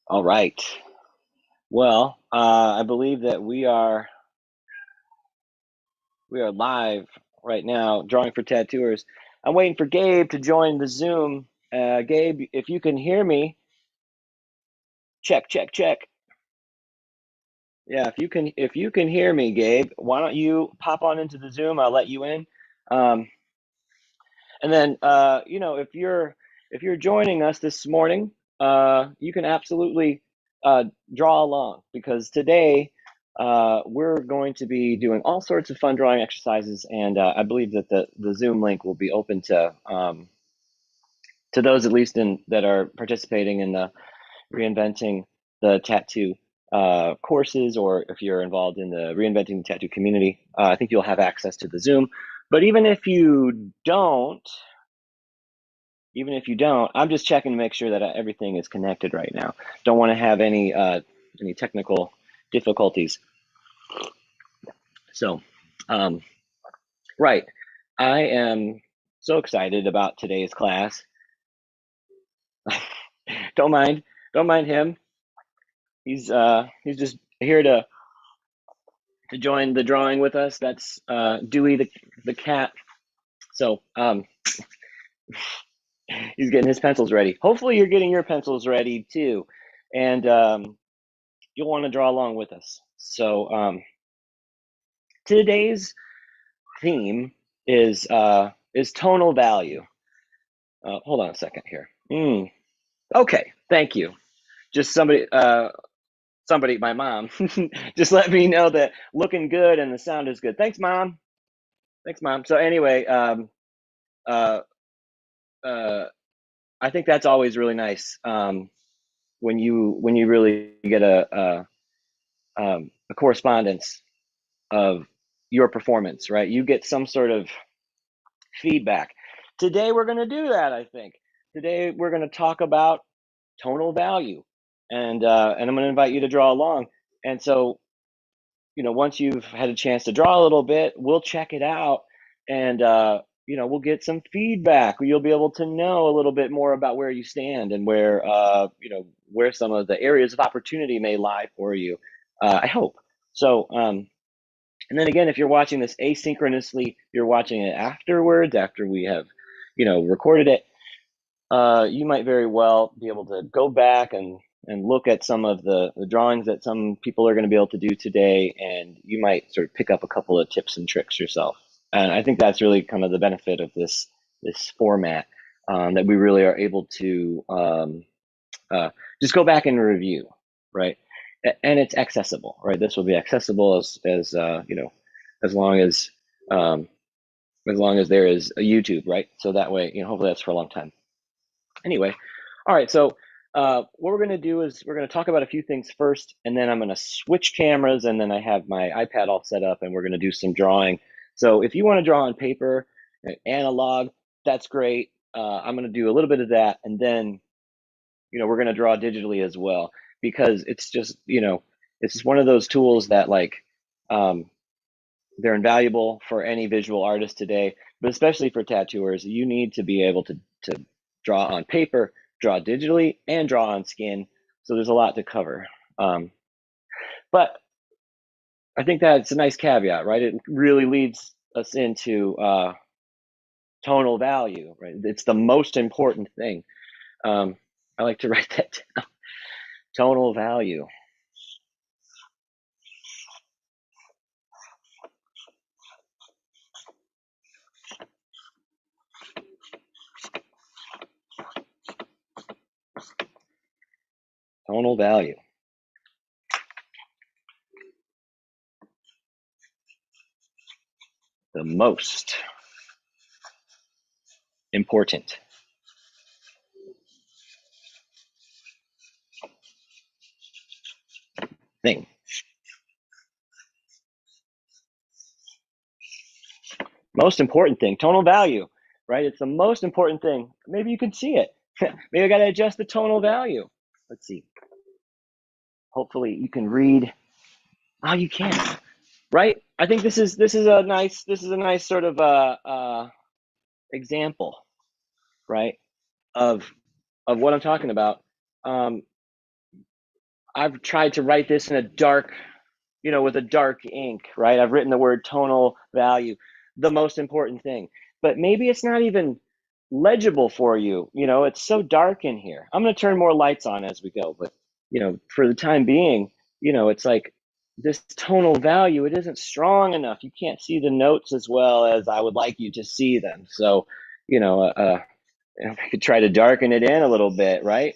All right. Well, I believe that we are live right now, drawing for tattooers. I'm waiting for Gabe to join the Zoom. Gabe, if you can hear me, check, check, check. Yeah, if you can hear me, Gabe, why don't you pop on into the Zoom? I'll let you in. Um, and then if you're joining us this morning, you can absolutely uh, draw along because today we're going to be doing all sorts of fun drawing exercises, and I believe that the Zoom link will be open to those at least that are participating in the Reinventing the Tattoo courses, or if you're involved in the Reinventing the Tattoo community. I think you'll have access to the Zoom. But even if you don't, I'm just checking to make sure that everything is connected right now. Don't want to have any technical difficulties. So, um, right, I am so excited about today's class. Don't mind, don't mind him. He's just here to join the drawing with us. That's Dewey the cat. So he's getting his pencils ready. Hopefully, you're getting your pencils ready too, and you'll want to draw along with us. So today's theme is tonal value. Hold on a second here. Okay, thank you. Just somebody, my mom, just let me know that looking good and the sound is good. Thanks, mom. Thanks, mom. So anyway, uh, uh, I think that's always really nice when you really get a correspondence of your performance, right? You get some sort of feedback. Today we're going to do that. I think today we're going to talk about tonal value, and I'm going to invite you to draw along. And so, once you've had a chance to draw a little bit, we'll check it out, and we'll get some feedback. You'll be able to know a little bit more about where you stand and where some of the areas of opportunity may lie for you. I hope so. And then again, if you're watching this asynchronously, you're watching it afterwards, after we have, recorded it. You might very well be able to go back and look at some of the drawings that some people are going to be able to do today, and you might sort of pick up a couple of tips and tricks yourself. And I think that's really kind of the benefit of this format, that we really are able to uh, just go back and review, right? And it's accessible, right? This will be accessible as long as um, as long as there is a YouTube, right? So that way, hopefully that's for a long time. Anyway, all right. So what we're going to do is we're going to talk about a few things first, and then I'm going to switch cameras, and then I have my iPad all set up, and we're going to do some drawing. So if you want to draw on paper, analog, that's great. I'm going to do a little bit of that, and then we're going to draw digitally as well, because it's just one of those tools that, like, um, they're invaluable for any visual artist today, but especially for tattooers. You need to be able to draw on paper, draw digitally, and draw on skin. So there's a lot to cover. But I think that's a nice caveat, right? It really leads us into tonal value, right? It's the most important thing. I like to write that down. Tonal value. Tonal value. The most important thing. Most important thing. Tonal value, right? It's the most important thing. Maybe you can see it. Maybe I got to adjust the tonal value. Let's see. Hopefully you can read. Oh, you can, right? I think this is a nice sort of example, right, of what I'm talking about. Um, I've tried to write this in a dark, with a dark ink, right? I've written the word tonal value, the most important thing. But maybe it's not even legible for you. It's so dark in here. I'm going to turn more lights on as we go. But, for the time being, it's like this tonal value, it isn't strong enough. You can't see the notes as well as I would like you to see them. So, if I could try to darken it in a little bit, right?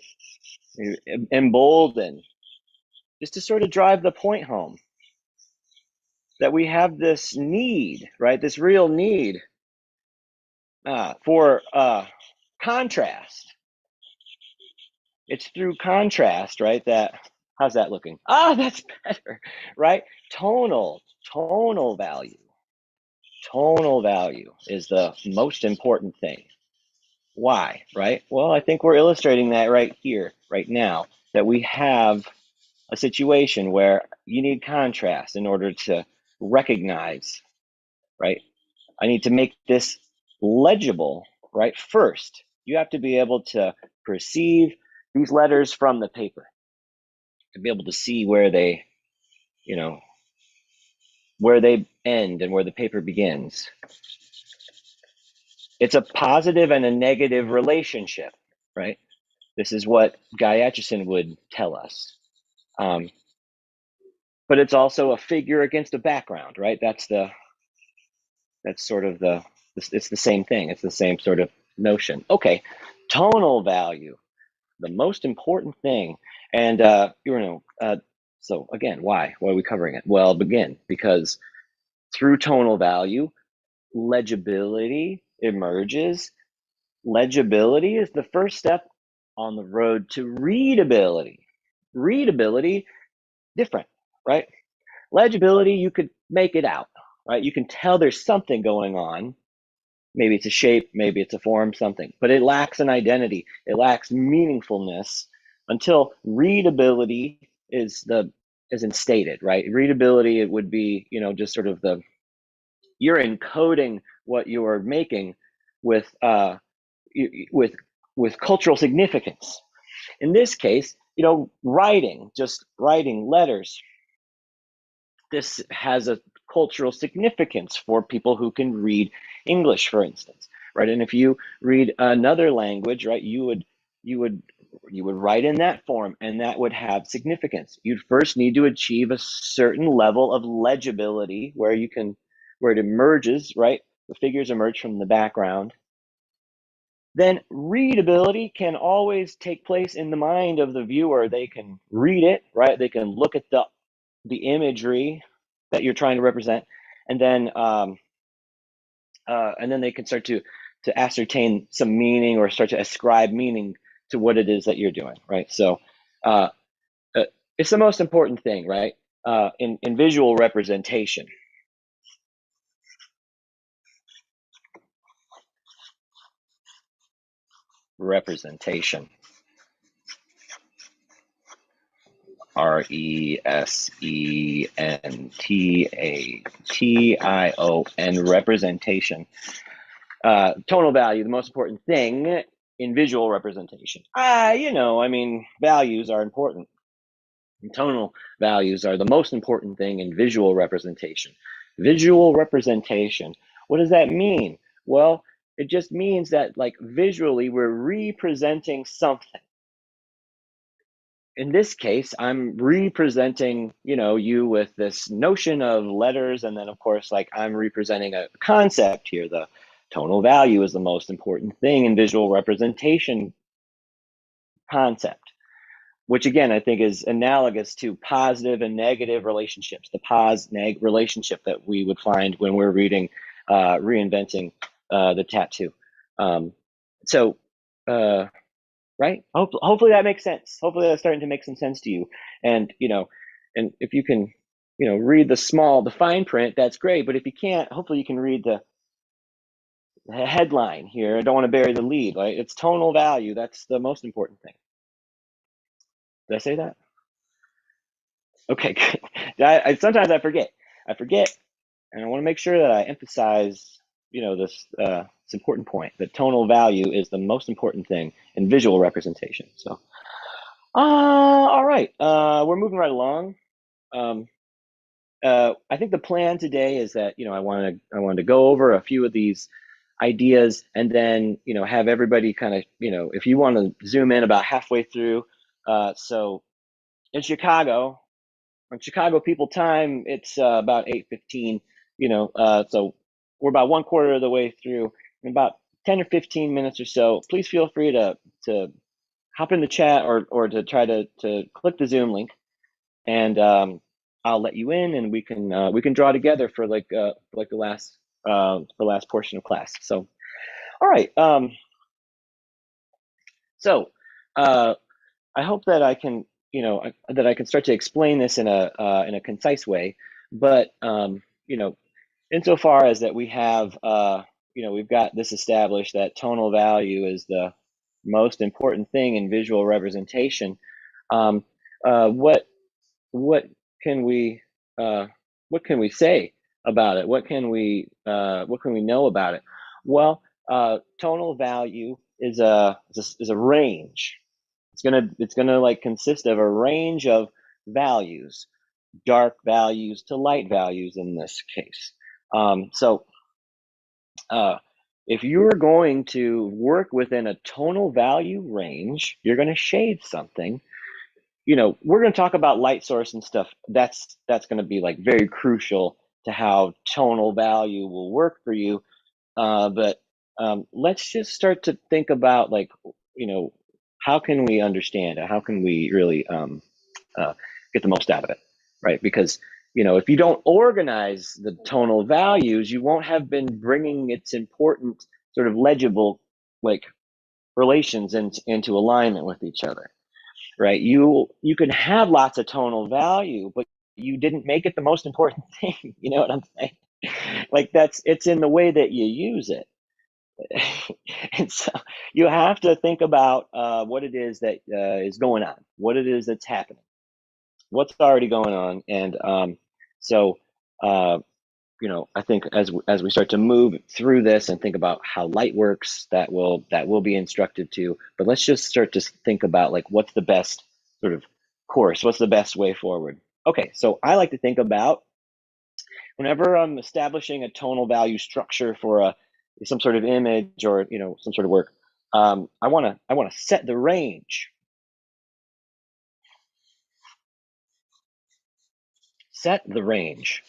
Embolden, just to sort of drive the point home that we have this need, right? This real need for contrast. It's through contrast, right? How's that looking? That's better, right? Tonal value. Tonal value is the most important thing. Why, right? Well, I think we're illustrating that right here, right now, that we have a situation where you need contrast in order to recognize, right? I need to make this legible, right? First, you have to be able to perceive these letters from the paper, to be able to see where they, where they end and where the paper begins. It's a positive and a negative relationship, right? This is what Guy Aitchison would tell us. But it's also a figure against a background, right? That's sort of it's the same thing. It's the same sort of notion. Okay, tonal value, the most important thing. And, so again, why are we covering it? Well, because through tonal value, legibility emerges. Legibility is the first step on the road to readability. Readability, different, right? Legibility, you could make it out, right? You can tell there's something going on. Maybe it's a shape, maybe it's a form, something, but it lacks an identity. It lacks meaningfulness until readability is instated, right? Readability, it would be, just sort of you're encoding what you're making with cultural significance. In this case, just writing letters, this has a cultural significance for people who can read English, for instance, right? And if you read another language, right, you would write in that form, and that would have significance. You'd first need to achieve a certain level of legibility where it emerges, right? The figures emerge from the background. Then readability can always take place in the mind of the viewer. They can read it, right? They can look at the imagery that you're trying to represent, and then they can start to ascertain some meaning or start to ascribe meaning to what it is that you're doing, right? So it's the most important thing, right? In visual representation. Representation. Resentation. Representation. Tonal value, the most important thing in visual representation. Values are important. And tonal values are the most important thing in visual representation. Visual representation. What does that mean? Well, it just means that, like, visually, we're representing something. In this case, I'm representing, you with this notion of letters, and then, of course, like, I'm representing a concept here. The tonal value is the most important thing in visual representation concept, which again, I think is analogous to positive and negative relationships, the pos-neg relationship that we would find when we're reading Reinventing the Tattoo. Right? Hopefully that makes sense. Hopefully that's starting to make some sense to you. And, and if you can, read the fine print, that's great. But if you can't, hopefully you can read the headline here. I don't want to bury the lead, right? It's tonal value. That's the most important thing. Did I say that? Okay, good. Sometimes I forget. And I want to make sure that I emphasize, this important point, that tonal value is the most important thing in visual representation. So, All right. We're moving right along. Um, I think the plan today is that I wanted to go over a few of these ideas, and then have everybody kind of if you want to zoom in about halfway through. So in Chicago, on Chicago people time, it's about 8:15. So we're about one quarter of the way through. In about 10 or 15 minutes or so, please feel free to hop in the chat or to try to click the Zoom link, and I'll let you in, and we can draw together for like the last portion of class. So all right. So I hope that I can that I can start to explain this in a concise way, but insofar as that we have we've got this established that tonal value is the most important thing in visual representation. um, what can we uh, what can we say about it? What can we know about it? Well, tonal value is a range. It's gonna like consist of a range of values, dark values to light values in this case. So uh, if you're going to work within a tonal value range, you're going to shade something. We're going to talk about light source and stuff. That's going to be like very crucial to how tonal value will work for you. But let's just start to think about like, how can we understand it? How can we really get the most out of it, right? Because if you don't organize the tonal values, you won't have been bringing its important sort of legible like relations into alignment with each other, right? You can have lots of tonal value, but you didn't make it the most important thing. You know what I'm saying? Like it's in the way that you use it. And so you have to think about what it is that is going on, what it is that's happening, what's already going on. And so uh, I think as we start to move through this and think about how light works, that will be instructive too. But let's just start to think about like what's the best sort of course, what's the best way forward. Okay, so I like to think about whenever I'm establishing a tonal value structure for some sort of image or some sort of work. I want to set the range. Set the range.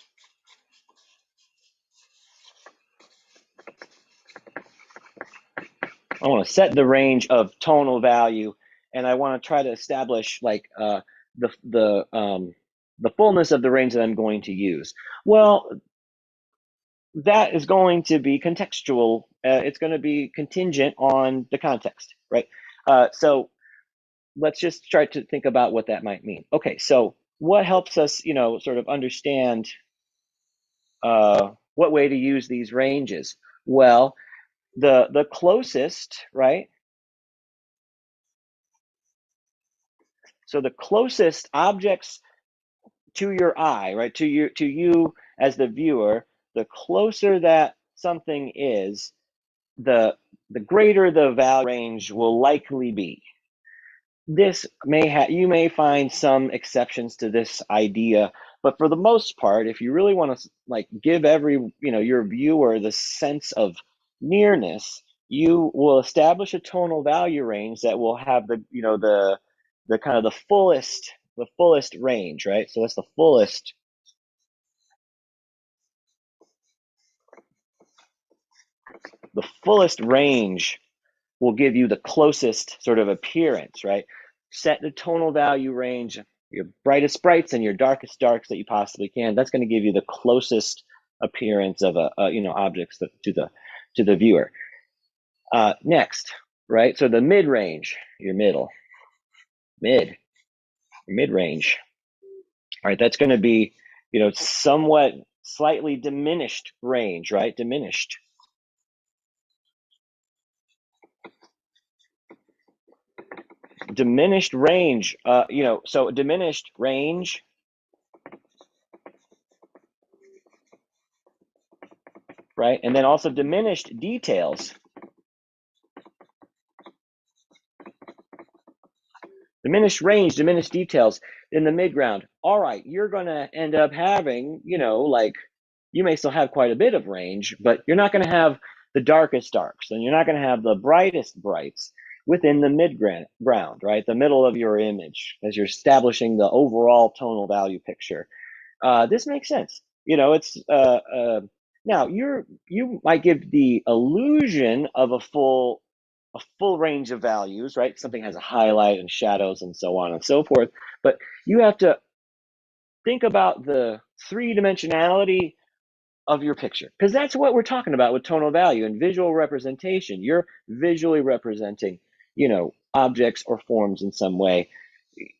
I want to set the range of tonal value, and I want to try to establish like the fullness of the range that I'm going to use. Well, that is going to be contextual. It's going to be contingent on the context, right? So let's just try to think about what that might mean. Okay, so what helps us, sort of understand what way to use these ranges? Well, the closest, right? So the closest objects to your eye, right, to you as the viewer, the closer that something is, the greater the value range will likely be. This you may find some exceptions to this idea, but for the most part, if you really want to like give your viewer the sense of nearness, you will establish a tonal value range that will have the kind of the fullest range, right? So that's the fullest range will give you the closest sort of appearance, right? Set the tonal value range, your brightest brights and your darkest darks that you possibly can. That's going to give you the closest appearance of objects to the viewer. Next, right? So the mid range, your mid range. All right, that's going to be somewhat slightly diminished range, right? Diminished range. So diminished range, right? And then also diminished details. diminished range, diminished details in the midground. All right, you're going to end up having, like you may still have quite a bit of range, but you're not going to have the darkest darks, and you're not going to have the brightest brights within the midground, right? The middle of your image as you're establishing the overall tonal value picture. This makes sense. It's now you might give the illusion of a full range of values, right? Something has a highlight and shadows and so on and so forth, but you have to think about the three-dimensionality of your picture, because that's what we're talking about with tonal value and visual representation. You're visually representing, objects or forms in some way.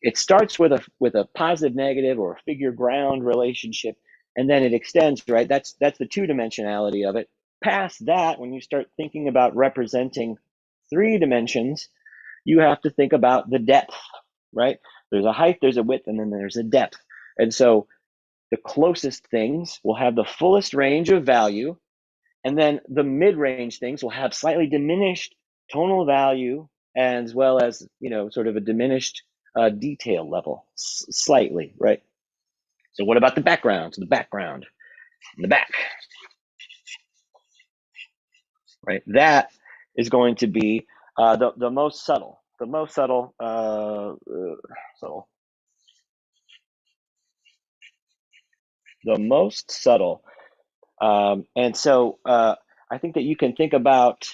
It starts with a positive, negative, or a figure ground relationship, and then it extends, right? That's the two-dimensionality of it. Past that, when you start thinking about representing three dimensions, you have to think about the depth, right? There's a height, there's a width, and then there's a depth. And so the closest things will have the fullest range of value, and then the mid-range things will have slightly diminished tonal value, as well as, sort of a diminished detail level, slightly, right? So what about the background? So the background in the back, right? That is going to be the most subtle, subtle. The most subtle. And so I think that you can think about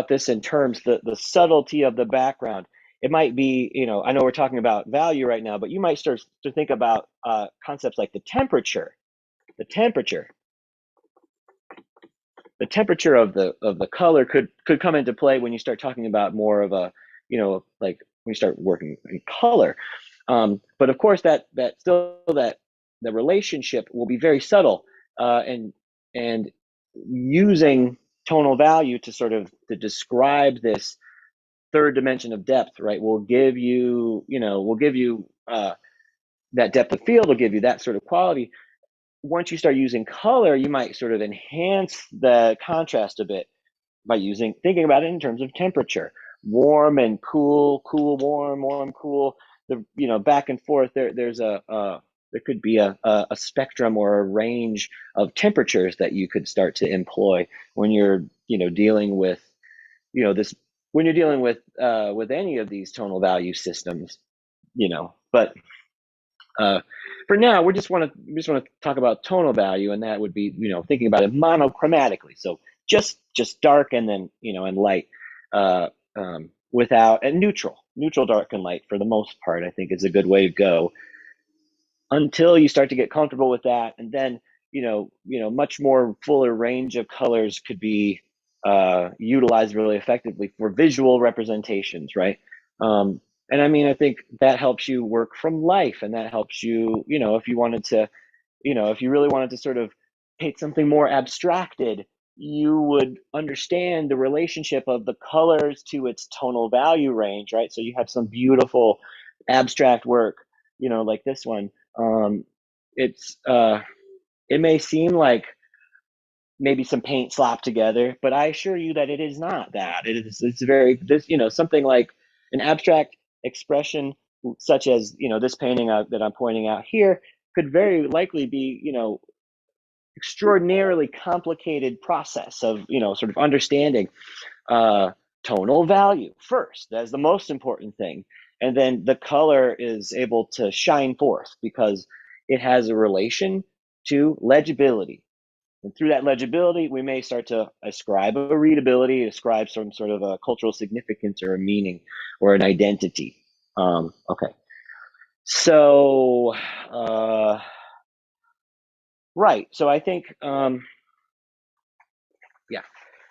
this in terms the subtlety of the background. It might be, I know we're talking about value right now, but you might start to think about concepts like the temperature of the color could come into play when you start talking about more of a, like when you start working in color. But of course, that the relationship will be very subtle, and using tonal value to sort of to describe this third dimension of depth, right? Will give you, that depth of field, will give you that sort of quality. Once you start using color, you might sort of enhance the contrast a bit by thinking about it in terms of temperature, warm and cool, cool, warm, warm, cool. Back and forth. There could be a spectrum or a range of temperatures that you could start to employ when you're, dealing with, this, when you're dealing with any of these tonal value systems, But for now, we just want to talk about tonal value, and that would be, thinking about it monochromatically. So just dark and then, and light, without, and neutral, dark and light for the most part, I think is a good way to go until you start to get comfortable with that. And then, much more fuller range of colors could be utilized really effectively for visual representations, right? And I mean, I think that helps you work from life, and that helps you, if you wanted to, if you really wanted to sort of paint something more abstracted, you would understand the relationship of the colors to its tonal value range, right? So you have some beautiful abstract work, like this one. It may seem like maybe some paint slapped together, but I assure you that it is not that. It's very, something like an abstract expression such as, this painting that I'm pointing out here could very likely be, extraordinarily complicated process of, sort of understanding tonal value first. That's the most important thing. And then the color is able to shine forth because it has a relation to legibility. And through that legibility, we may start to ascribe a readability, ascribe some sort of a cultural significance or a meaning or an identity. Okay. So, right. So I think, yeah.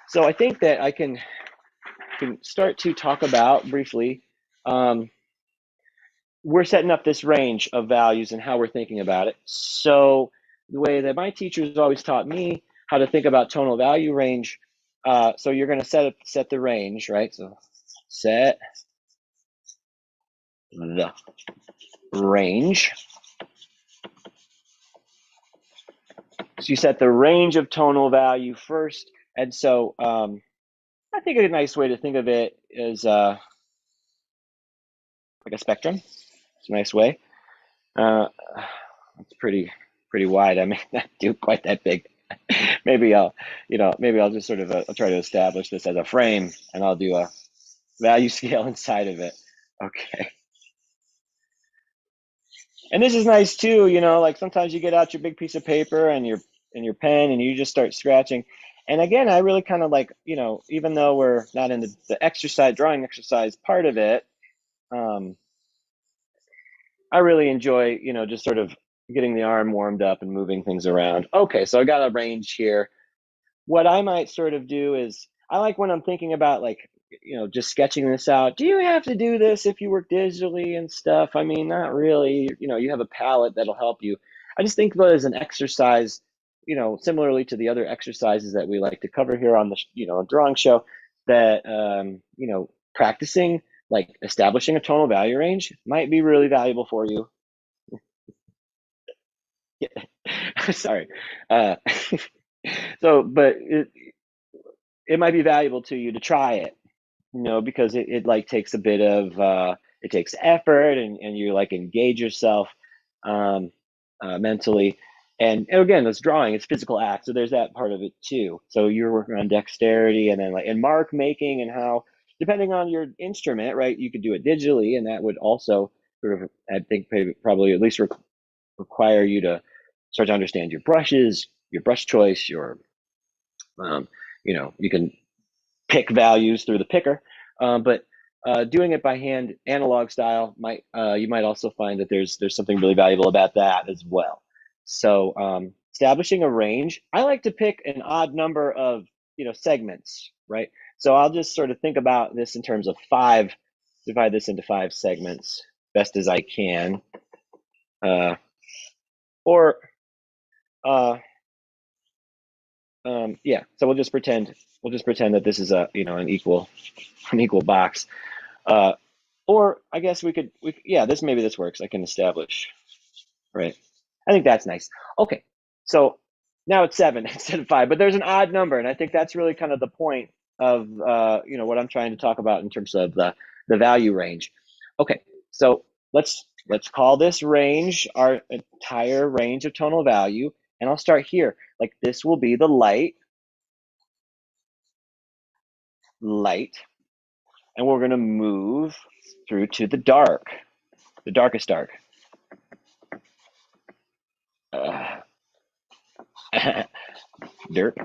So I think that I can start to talk about briefly, we're setting up this range of values and how we're thinking about it. So the way that my teachers always taught me how to think about tonal value range, so you're going to set the range, right? So set the range. So you set the range of tonal value first. And so I think a nice way to think of it is like a spectrum. It's a nice way. It's pretty wide. I may not do quite that big. Maybe I'll just sort of I'll try to establish this as a frame, and I'll do a value scale inside of it. Okay. And this is nice too, like sometimes you get out your big piece of paper and your pen and you just start scratching. And again, I really kind of like, even though we're not in the exercise, drawing exercise part of it, um, I really enjoy, just sort of getting the arm warmed up and moving things around. Okay, so I got a range here. What I might sort of do is I like when I'm thinking about like, just sketching this out. Do you have to do this if you work digitally and stuff? I mean, not really. You have a palette that'll help you. I just think of it as an exercise, similarly to the other exercises that we like to cover here on the, drawing show, that, practicing, like establishing a tonal value range might be really valuable for you. Sorry. But it might be valuable to you to try it, because it like takes a bit of it takes effort, and you like engage yourself um, mentally. And again, this drawing, it's physical act, so there's that part of it too. So you're working on dexterity, and then like and mark making, and how, depending on your instrument, right, you could do it digitally, and that would also sort of, I think, probably at least require you to start to understand your brushes, your brush choice, um, you can pick values through the picker, but doing it by hand, analog style, you might also find that there's something really valuable about that as well. So establishing a range, I like to pick an odd number of segments, right? So I'll just sort of think about this in terms of five, divide this into 5 segments best as I can, or yeah. So we'll just pretend that this is an equal box. Or I guess yeah, maybe this works. I can establish, right? I think that's nice. Okay, so now it's 7 instead of 5, but there's an odd number, and I think that's really kind of the point of what I'm trying to talk about in terms of the value range. Okay, so let's call this range our entire range of tonal value, and I'll start here. Like this will be the light, and we're going to move through to the dark, the darkest dark. Dark,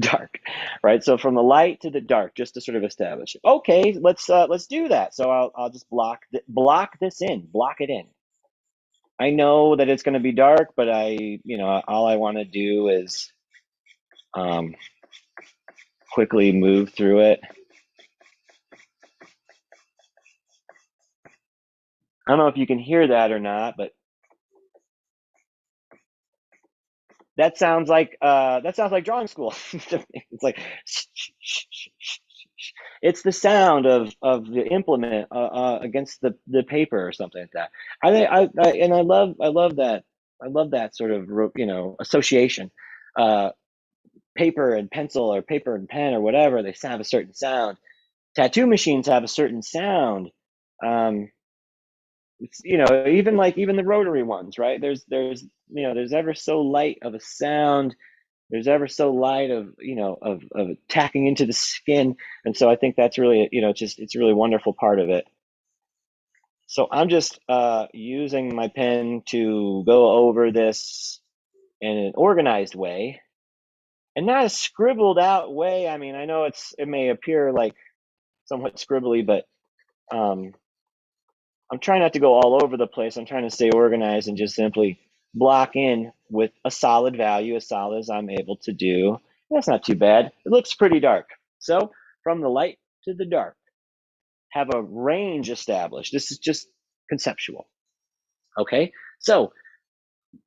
dark, right? So from the light to the dark, just to sort of establish it. Okay, let's do that. So I'll just block this in, block it in. I know that it's going to be dark, but all I want to do is quickly move through it. I don't know if you can hear that or not, but that sounds like drawing school. It's like it's the sound of the implement against the paper or something like that. I love that sort of association. Paper and pencil, or paper and pen, or whatever, they have a certain sound. Tattoo machines have a certain sound. It's, even the rotary ones, right? There's ever so light of a sound. There's ever so light of of tacking into the skin, and so I think that's really it's a really wonderful part of it. So I'm just using my pen to go over this in an organized way, and not a scribbled out way. I mean, I know it may appear like somewhat scribbly, but I'm trying not to go all over the place. I'm trying to stay organized and just simply block in with a solid value, as solid as I'm able to do. That's not too bad. It looks pretty dark. So from the light to the dark, have a range established. This is just conceptual. Okay, so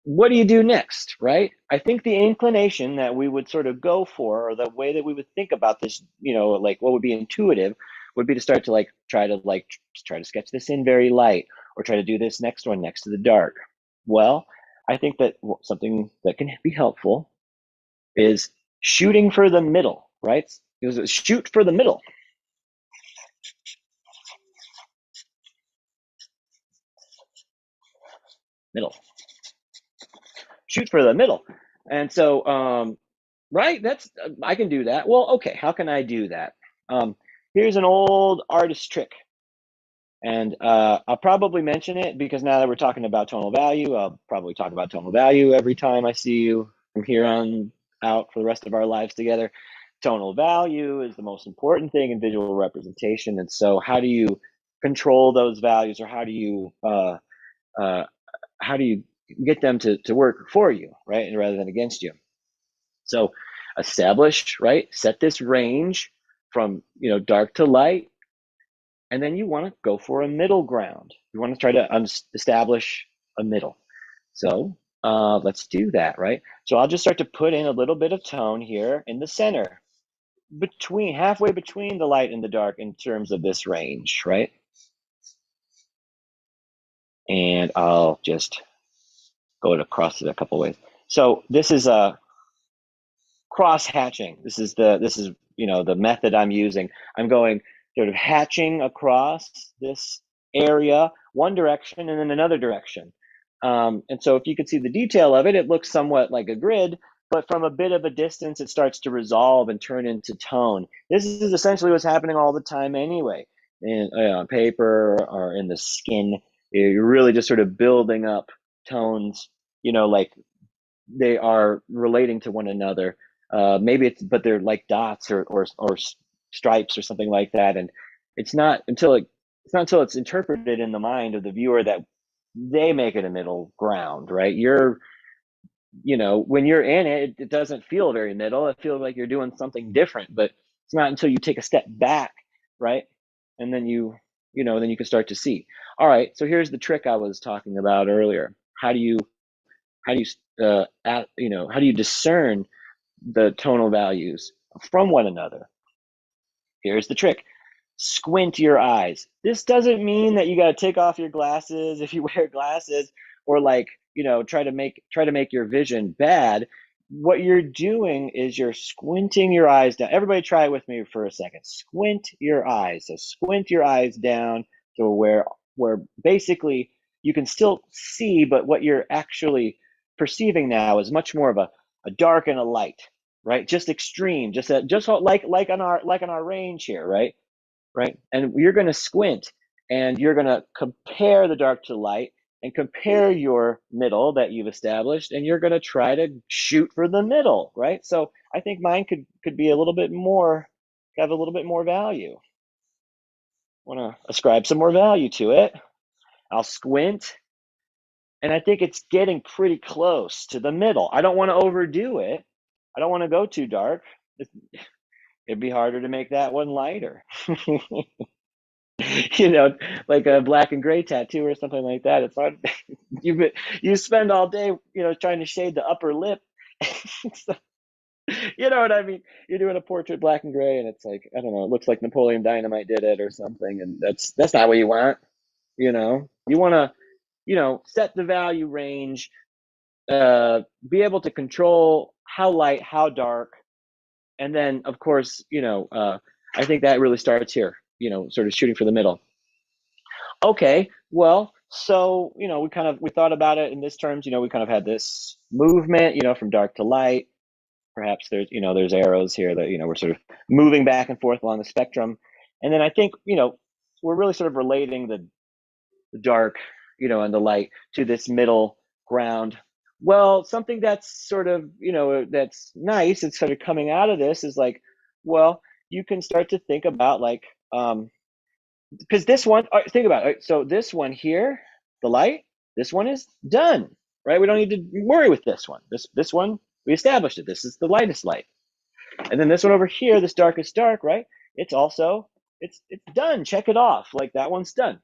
what do you do next, right? I think the inclination that we would sort of go for, or the way that we would think about this, like what would be intuitive, would be to start to try to sketch this in very light, or try to do this next one next to the dark. Well, I think that something that can be helpful is shooting for the middle, right? Shoot for the middle. middle. Shoot for the middle. And so, right, I can do that. Well, okay, how can I do that? Here's an old artist trick. And I'll probably mention it because now that we're talking about tonal value, I'll probably talk about tonal value every time I see you from here on out for the rest of our lives together. Tonal value is the most important thing in visual representation. And so how do you control those values, or how do you get them to work for you, right? And rather than against you. So establish, right? Set this range from, dark to light. And then you want to go for a middle ground. You want to try to establish a middle. So let's do that, right? So I'll just start to put in a little bit of tone here in the center, halfway between the light and the dark in terms of this range, right? And I'll just go across it a couple ways. So this is a cross hatching. This is the method I'm using. I'm going sort of hatching across this area one direction and then another direction. And so if you could see the detail of it, it looks somewhat like a grid, but from a bit of a distance, it starts to resolve and turn into tone. This is essentially what's happening all the time anyway, on paper or in the skin. You're really just sort of building up tones, like they are relating to one another. But they're like dots or stripes or something like that. And it's not until it's interpreted in the mind of the viewer that they make it a middle ground, right? When you're in it, it doesn't feel very middle. It feels like you're doing something different, but it's not until you take a step back, right? And then then you can start to see. All right, so here's the trick I was talking about earlier. How do you discern the tonal values from one another? Here's the trick. Squint your eyes. This doesn't mean that you got to take off your glasses if you wear glasses, or try to make your vision bad. What you're doing is you're squinting your eyes down. Everybody try it with me for a second. Squint your eyes. So squint your eyes down to where basically you can still see, but what you're actually perceiving now is much more of a dark and a light, right? Just extreme, just like on our range here, right? Right. And you're going to squint and you're going to compare the dark to light and compare your middle that you've established, and you're going to try to shoot for the middle, right? So I think mine could be have a little bit more value. Want to ascribe some more value to it. I'll squint, and I think it's getting pretty close to the middle. I don't want to overdo it. I don't want to go too dark. It'd be harder to make that one lighter. Like a black and gray tattoo or something like that. It's hard. You spend all day, trying to shade the upper lip. So, you know what I mean? You're doing a portrait black and gray, and it's like, I don't know, it looks like Napoleon Dynamite did it or something, and that's not what you want. You want to, set the value range, be able to control how light, how dark, and then of course, I think that really starts here. Sort of shooting for the middle. Okay, well, so we thought about it in this terms. We kind of had this movement, from dark to light. Perhaps there's arrows here that we're sort of moving back and forth along the spectrum, and then I think we're really sort of relating the dark, and the light to this middle ground. Well, something that's sort of that's nice. It's sort of coming out of this is like, well, you can start to think about like because this one, think about it. So this one here, the light, this one is done, right? We don't need to worry with this one. This one, we established it. This is the lightest light. And then this one over here, this darkest dark, right? It's done. Check it off. Like that one's done.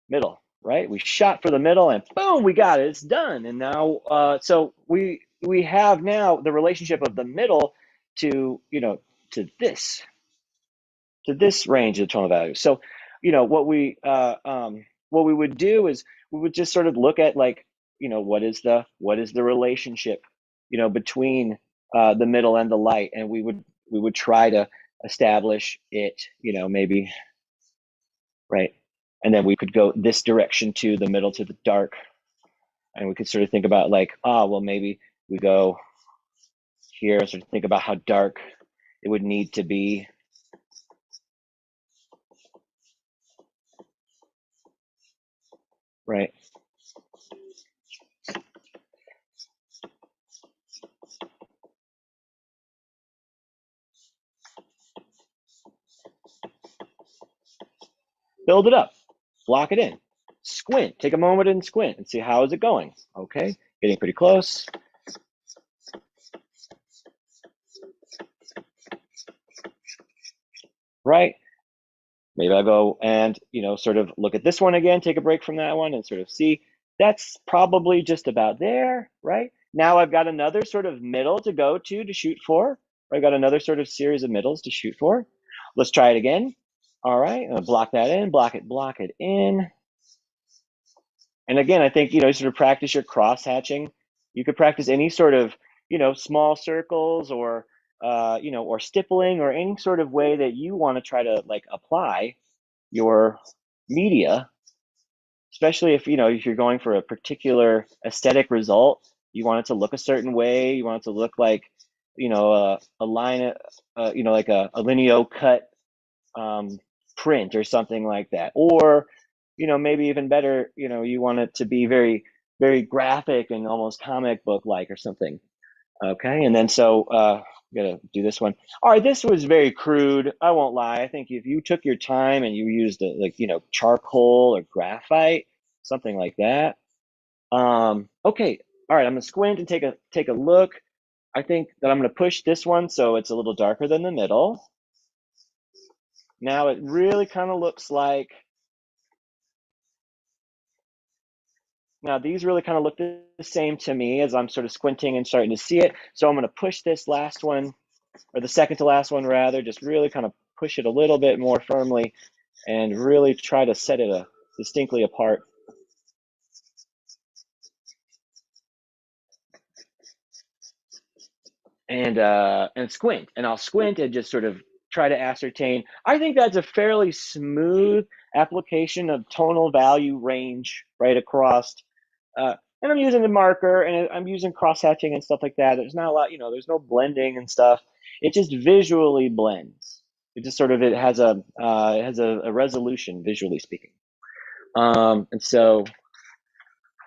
Middle, right? We shot for the middle and boom, we got it. It's done. And now, so we have now the relationship of the middle to, to this range of tonal value. So, what we would do is we would just sort of look at like, what is the relationship, between the middle and the light, and we would try to establish it, maybe, right? And then we could go this direction to the middle to the dark. And we could sort of think about like, well, maybe we go here and sort of think about how dark it would need to be. Right. Build it up, block it in, squint, take a moment and squint and see how is it going. Okay, getting pretty close. Right. Maybe I go and, sort of look at this one again, take a break from that one and sort of see that's probably just about there, right? Now I've got another sort of middle to go to shoot for. I've got another sort of series of middles to shoot for. Let's try it again. All right, I'm gonna block that in, block it in. And again, I think, sort of practice your cross hatching. You could practice any sort of, small circles or, or stippling or any sort of way that you want to try to like apply your media, especially if, if you're going for a particular aesthetic result, you want it to look a certain way. You want it to look like, a line, like a linear cut print or something like that. Or, maybe even better, you want it to be very, very graphic and almost comic book like or something. Okay, and then so I'm gonna do this one. All right, this was very crude. I won't lie. I think if you took your time and you used like charcoal or graphite, something like that. Okay, all right. I'm gonna squint and take a look. I think that I'm gonna push this one so it's a little darker than the middle. Now it really kind of looks like. Now these really kind of look the same to me as I'm sort of squinting and starting to see it. So I'm going to push this last one, or the second to last one rather, just really kind of push it a little bit more firmly and really try to set it distinctly apart. And squint, and I'll squint and just sort of try to ascertain. I think that's a fairly smooth application of tonal value range right across. And I'm using the marker and I'm using cross hatching and stuff like that. There's not a lot, there's no blending and stuff. It just visually blends. It just sort of, it has a resolution visually speaking. And so,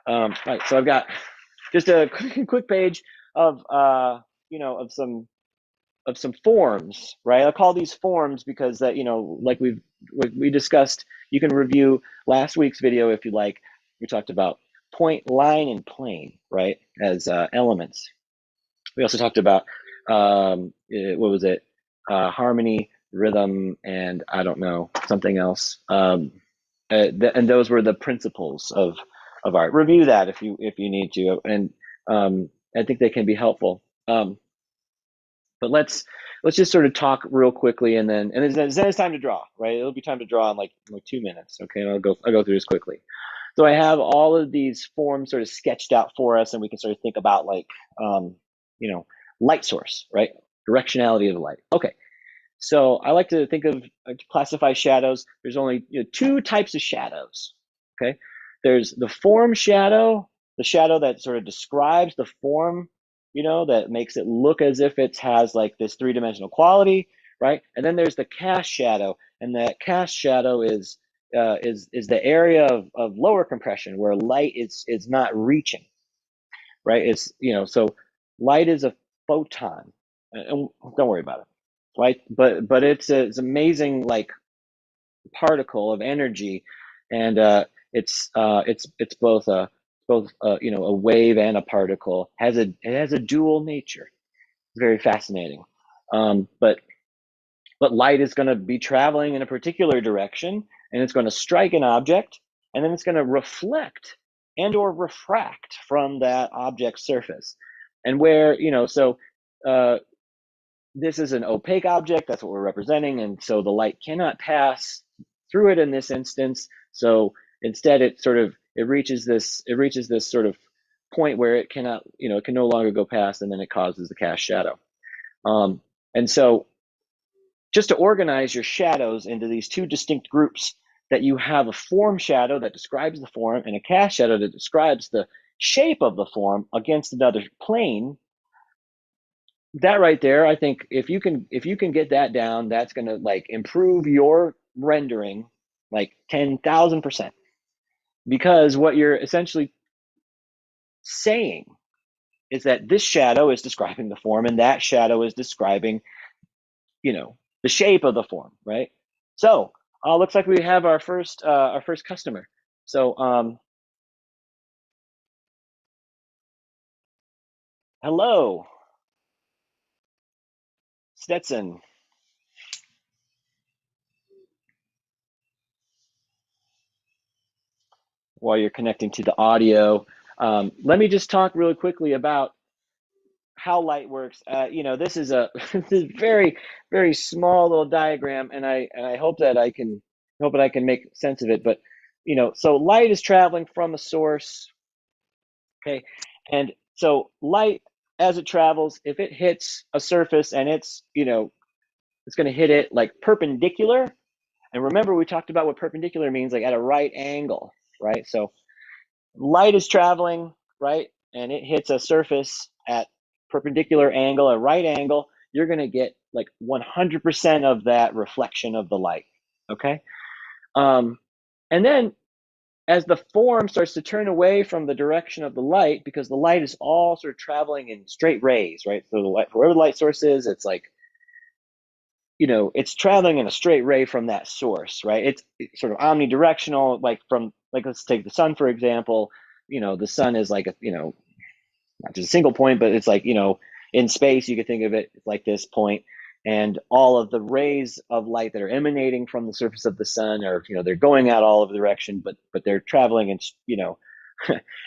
right, so I've got just a quick page of, of some forms, right? I'll call these forms because that, like we discussed, you can review last week's video if you like. We talked about point, line, and plane, right, as elements. We also talked about what was it? Harmony, rhythm, and I don't know, something else. And those were the principles of art. Review that if you need to, and I think they can be helpful. But let's just sort of talk real quickly, and then it's time to draw, right? It'll be time to draw in like 2 minutes. Okay, and I'll go through this quickly. So I have all of these forms sort of sketched out for us, and we can sort of think about like, light source, right? Directionality of the light. Okay, so I like to think of classify shadows. There's only 2 types of shadows. Okay, there's the form shadow, the shadow that sort of describes the form, that makes it look as if it has like this 3-dimensional quality, right? And then there's the cast shadow, and that cast shadow is the area of lower compression where light is not reaching, right? It's so light is a photon, and don't worry about it, right? But it's amazing like particle of energy, and it's both a wave and a particle. It has a dual nature. It's very fascinating. But light is going to be traveling in a particular direction, and it's going to strike an object, and then it's going to reflect and or refract from that object surface. And where, so this is an opaque object, that's what we're representing, and so the light cannot pass through it in this instance. So instead it reaches this sort of point where it cannot, it can no longer go past, and then it causes the cast shadow. And so just to organize your shadows into these 2 distinct groups, that you have a form shadow that describes the form and a cast shadow that describes the shape of the form against another plane, that right there, I think if you can get that down, that's going to like improve your rendering like 10,000%. Because what you're essentially saying is that this shadow is describing the form and that shadow is describing, the shape of the form, right? So looks like we have our first customer. So hello, Stetson. While you're connecting to the audio, let me just talk really quickly about how light works. This is a this is very, very small little diagram, and I hope that I can make sense of it. But so light is traveling from a source, okay, and so light as it travels, if it hits a surface and it's it's going to hit it like perpendicular. And remember, we talked about what perpendicular means, like at a right angle, right? So light is traveling, right, and it hits a surface at perpendicular angle, a right angle, you're going to get like 100% of that reflection of the light, okay? And then as the form starts to turn away from the direction of the light, because the light is all sort of traveling in straight rays, right? So the light, wherever the light source is, it's like, it's traveling in a straight ray from that source, right? It's sort of omnidirectional, like let's take the sun, for example. The sun is like not just a single point, but it's like, in space, you could think of it like this point, and all of the rays of light that are emanating from the surface of the sun are, they're going out all of the direction, but they're traveling in,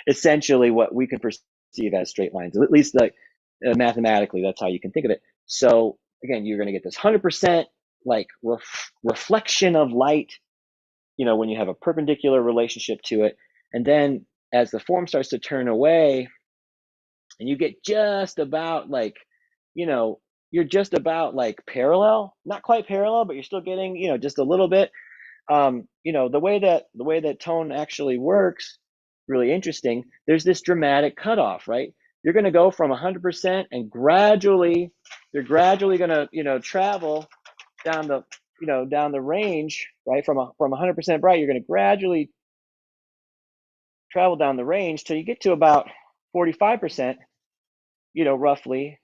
essentially what we can perceive as straight lines, at least like mathematically, that's how you can think of it. So again, you're going to get this 100% like reflection of light, when you have a perpendicular relationship to it. And then as the form starts to turn away, and you get just about like, you're just about like parallel, not quite parallel, but you're still getting, just a little bit. The way that tone actually works, really interesting. There's this dramatic cutoff, right? You're going to go from 100% and you're gradually going to, travel down the range, right? From 100% bright, you're going to gradually travel down the range till you get to about 45%, roughly.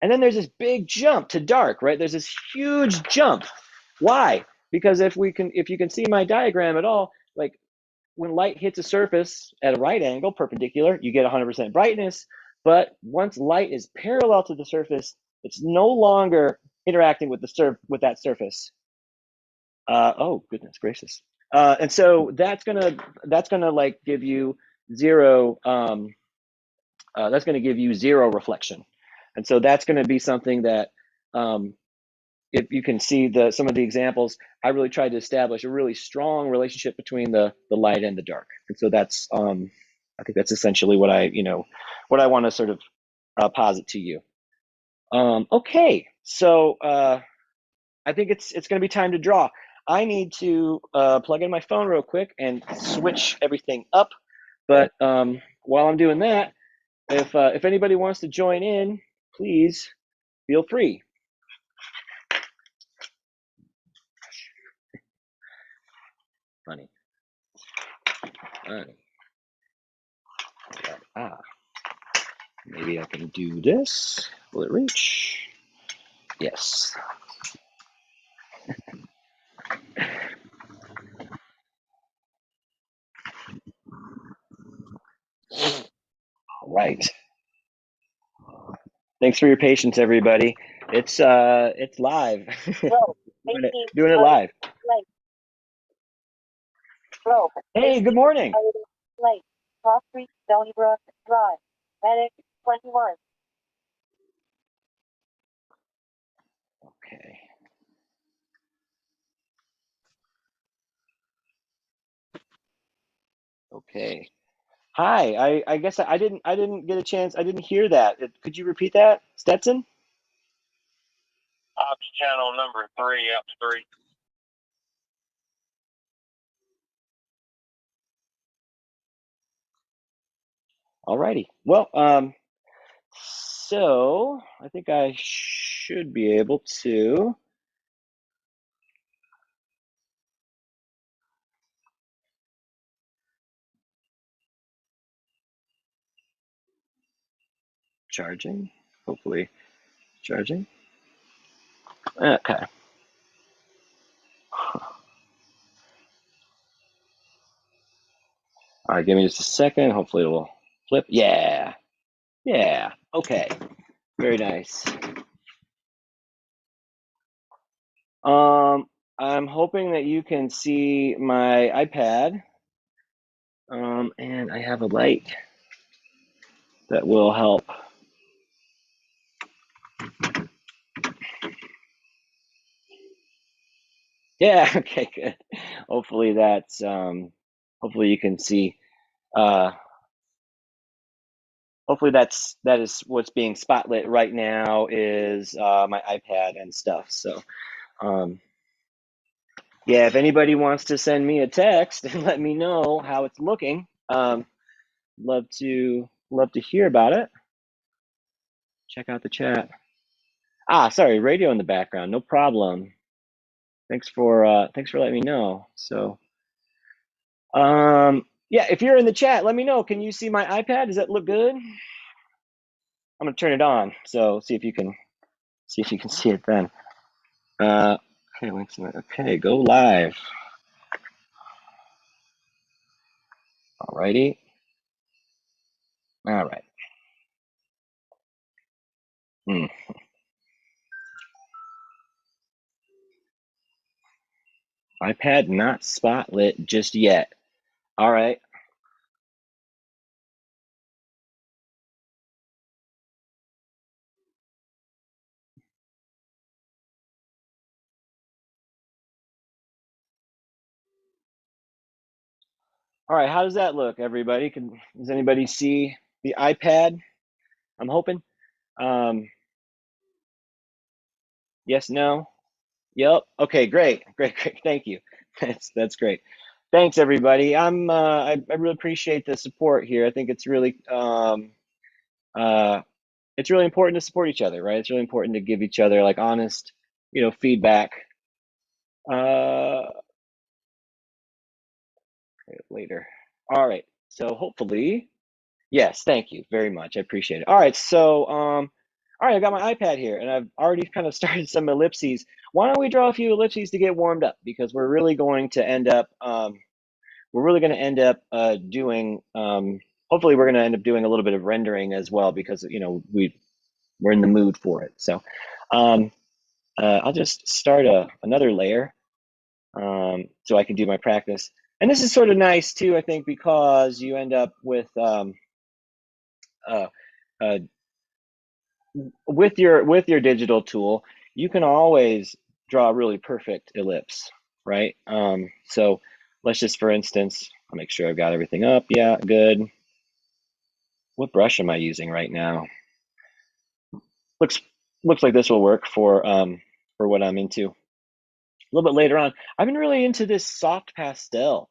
And then there's this big jump to dark, right? There's this huge jump. Why? Because if you can see my diagram at all, like when light hits a surface at a right angle, perpendicular, you get 100% brightness. But once light is parallel to the surface, it's no longer interacting with that surface. Oh goodness gracious! And so that's gonna like give you zero. That's going to give you zero reflection, and so that's going to be something that, if you can see some of the examples, I really tried to establish a really strong relationship between the light and the dark, and so that's I think that's essentially what I want to sort of posit to you. Okay, so I think it's going to be time to draw. I need to plug in my phone real quick and switch everything up, but while I'm doing that, if anybody wants to join in, please feel free. Funny. All right. Maybe I can do this. Will it reach? Yes. All right. Thanks for your patience, everybody. It's live. doing it live. Hey, good morning. Cross Street, Stony Brook Drive, Medic 21. Okay. Okay. Hi. I guess I didn't get a chance. I didn't hear that. Could you repeat that, Stetson? Ops channel number 3, up 3. Alrighty. Well, so I think I should be able to. Charging, hopefully charging. Okay. All right, give me just a second. Hopefully it will flip. Yeah. Yeah. Okay. Very nice. I'm hoping that you can see my iPad. And I have a light that will help. Yeah, okay, good. Hopefully that's hopefully you can see hopefully that is what's being spotlit right now is my iPad and stuff. So yeah, if anybody wants to send me a text and let me know how it's looking, love to hear about it. Check out the chat. Ah, sorry, radio in the background. No problem. Thanks for letting me know. So yeah, if you're in the chat, let me know. Can you see my iPad? Does that look good? I'm gonna turn it on. So see if you can see it then. Okay, links. Okay, go live. Alrighty. All right. iPad not spotlit just yet. All right. All right. How does that look, everybody? Does anybody see the iPad? I'm hoping. Yes, no. Yep. Okay, great. Thank you. That's great. Thanks, everybody. I really appreciate the support here. I think it's really important to support each other, right? It's really important to give each other like honest, feedback. Later. All right. So hopefully, yes, thank you very much. I appreciate it. All right. So, all right, I got my iPad here and I've already kind of started some ellipses. Why don't we draw a few ellipses to get warmed up? Because we're really going to end up, doing, hopefully we're going to end up doing a little bit of rendering as well because, we're in the mood for it. So, I'll just start another layer so I can do my practice. And this is sort of nice too, I think, because you end up with uh, with your digital tool, you can always draw a really perfect ellipse, right? So let's just, for instance, I'll make sure I've got everything up. Yeah, good. What brush am I using right now? Looks like this will work for what I'm into. A little bit later on, I've been really into this soft pastel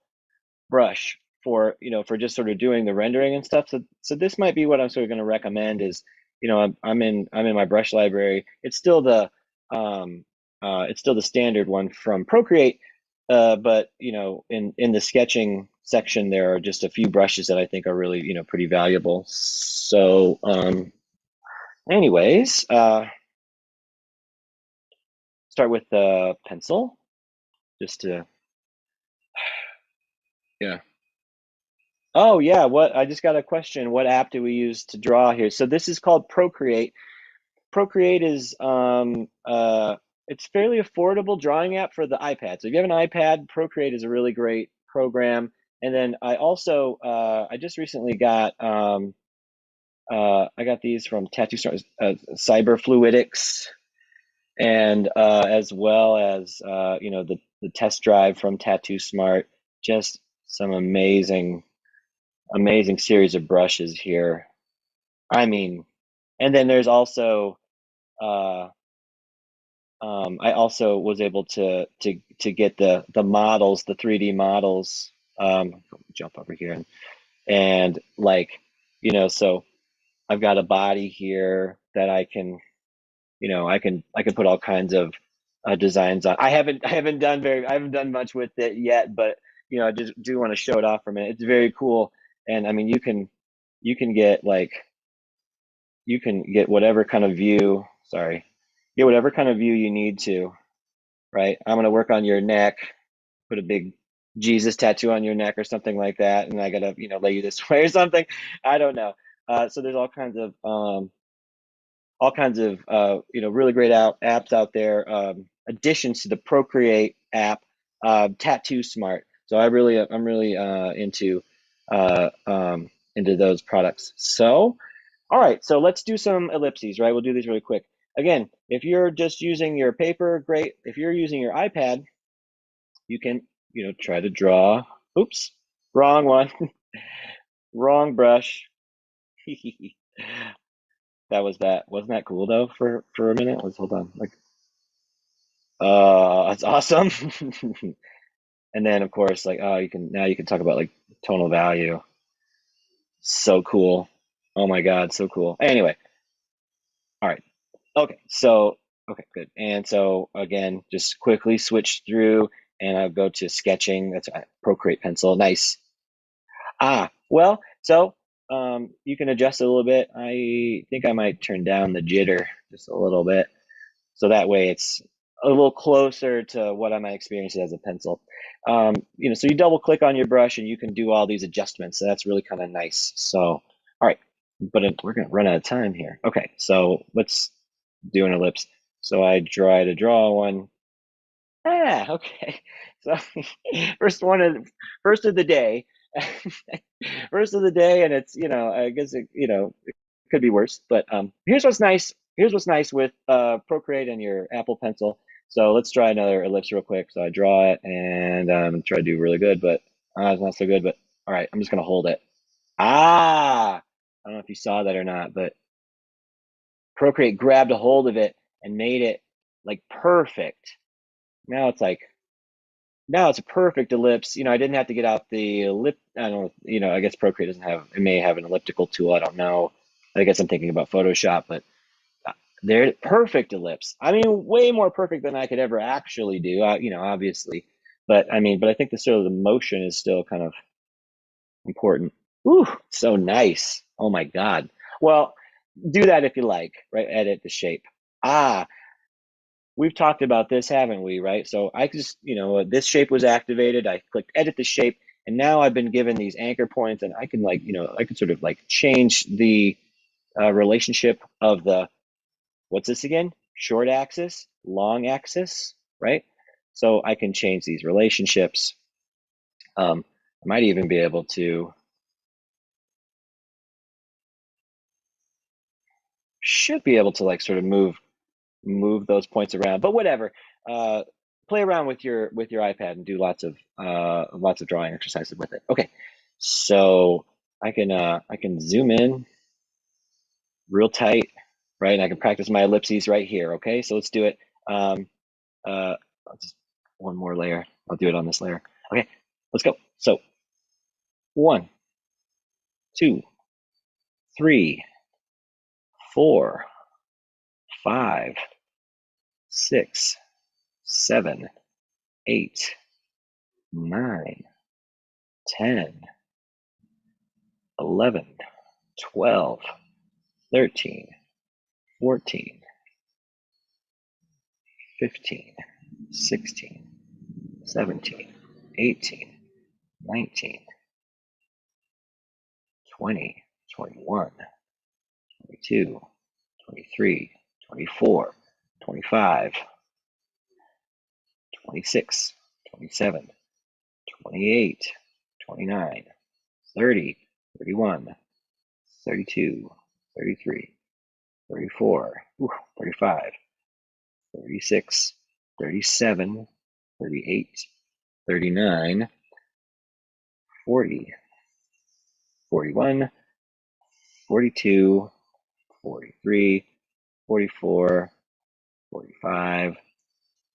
brush for just sort of doing the rendering and stuff. So this might be what I'm sort of going to recommend is, I'm in my brush library. It's still the standard one from Procreate, but in the sketching section there are just a few brushes that I think are really pretty valuable. So anyways, start with the pencil just to yeah. Oh yeah, I just got a question. What app do we use to draw here? So this is called Procreate. Procreate is it's fairly affordable drawing app for the iPad. So if you have an iPad, Procreate is a really great program. And then I also I just recently got I got these from Tattoo Stars, Cyber Fluidics, and as well as the test drive from Tattoo Smart. Just some amazing series of brushes here. I mean, and then there's also I also was able to get the models, the 3D models. Jump over here and like So I've got a body here that I can, I can put all kinds of designs on. I haven't done much with it yet, but I just do want to show it off for a minute. It's very cool, and I mean, you can get like you can get whatever kind of view. Sorry, get whatever kind of view you need to. Right, I'm gonna work on your neck, put a big Jesus tattoo on your neck or something like that, and I gotta lay you this way or something. I don't know. So there's all kinds of really great apps out there, additions to the Procreate app, Tattoo Smart. So I'm really into those products. So all right, so let's do some ellipses, right? We'll do these really quick. Again, if you're just using your paper, great. If you're using your iPad, you can try to draw. Oops, wrong one. Wrong brush. Wasn't that cool though for a minute? Let's hold on. Like, that's awesome. And then of course, like, oh, you can talk about like tonal value. So cool. Oh my God, so cool. Anyway, all right. Okay, so okay, good. And so again, just quickly switch through and I'll go to sketching. That's Procreate pencil. Nice. Well, so you can adjust it a little bit. I think I might turn down the jitter just a little bit. So that way it's a little closer to what I might experience as a pencil. So you double click on your brush and you can do all these adjustments. So that's really kind of nice. So, all right, but we're gonna run out of time here. Okay, so let's do an ellipse. So I try to draw one. Okay. So first of the day, first of the day, and it's I guess it could be worse. But here's what's nice. Here's what's nice with Procreate and your Apple Pencil. So let's try another ellipse real quick. So I draw it and try to do really good, but it's not so good. But all right, I'm just gonna hold it. I don't know if you saw that or not, but Procreate grabbed a hold of it and made it like perfect. Now it's like now it's a perfect ellipse. I didn't have to get out the I don't I guess Procreate doesn't have, it may have an elliptical tool. I don't know. I guess I'm thinking about Photoshop, but they're perfect ellipse. I mean, way more perfect than I could ever actually do, obviously. But I think the sort of the motion is still kind of important. Ooh, so nice. Oh my God. Well, do that if you like, right? Edit the shape. We've talked about this, haven't we? Right. So I just, this shape was activated. I clicked edit the shape, and now I've been given these anchor points, and I can I can sort of like change the relationship of the, what's this again? Short axis, long axis, right? So I can change these relationships. I might even be able to, should be able to like sort of move those points around, but whatever. Play around with your iPad and do lots of drawing exercises with it. Okay, so I can zoom in real tight, right? And I can practice my ellipses right here. Okay, so let's do it. Just one more layer. I'll do it on this layer. Okay, let's go. So 1, 2, 3, 4, 5, 6, 7, 8, 9, 10, 11, 12, 13, 14, 15, 16, 17, 18, 19, 20, 21, 22, 23, 24, 25, 26, 27, 28, 29, 30, 31, 32, 33, 34, 35, 36, 37, 38, 39, 40, 41, 42, 43, 44, 45.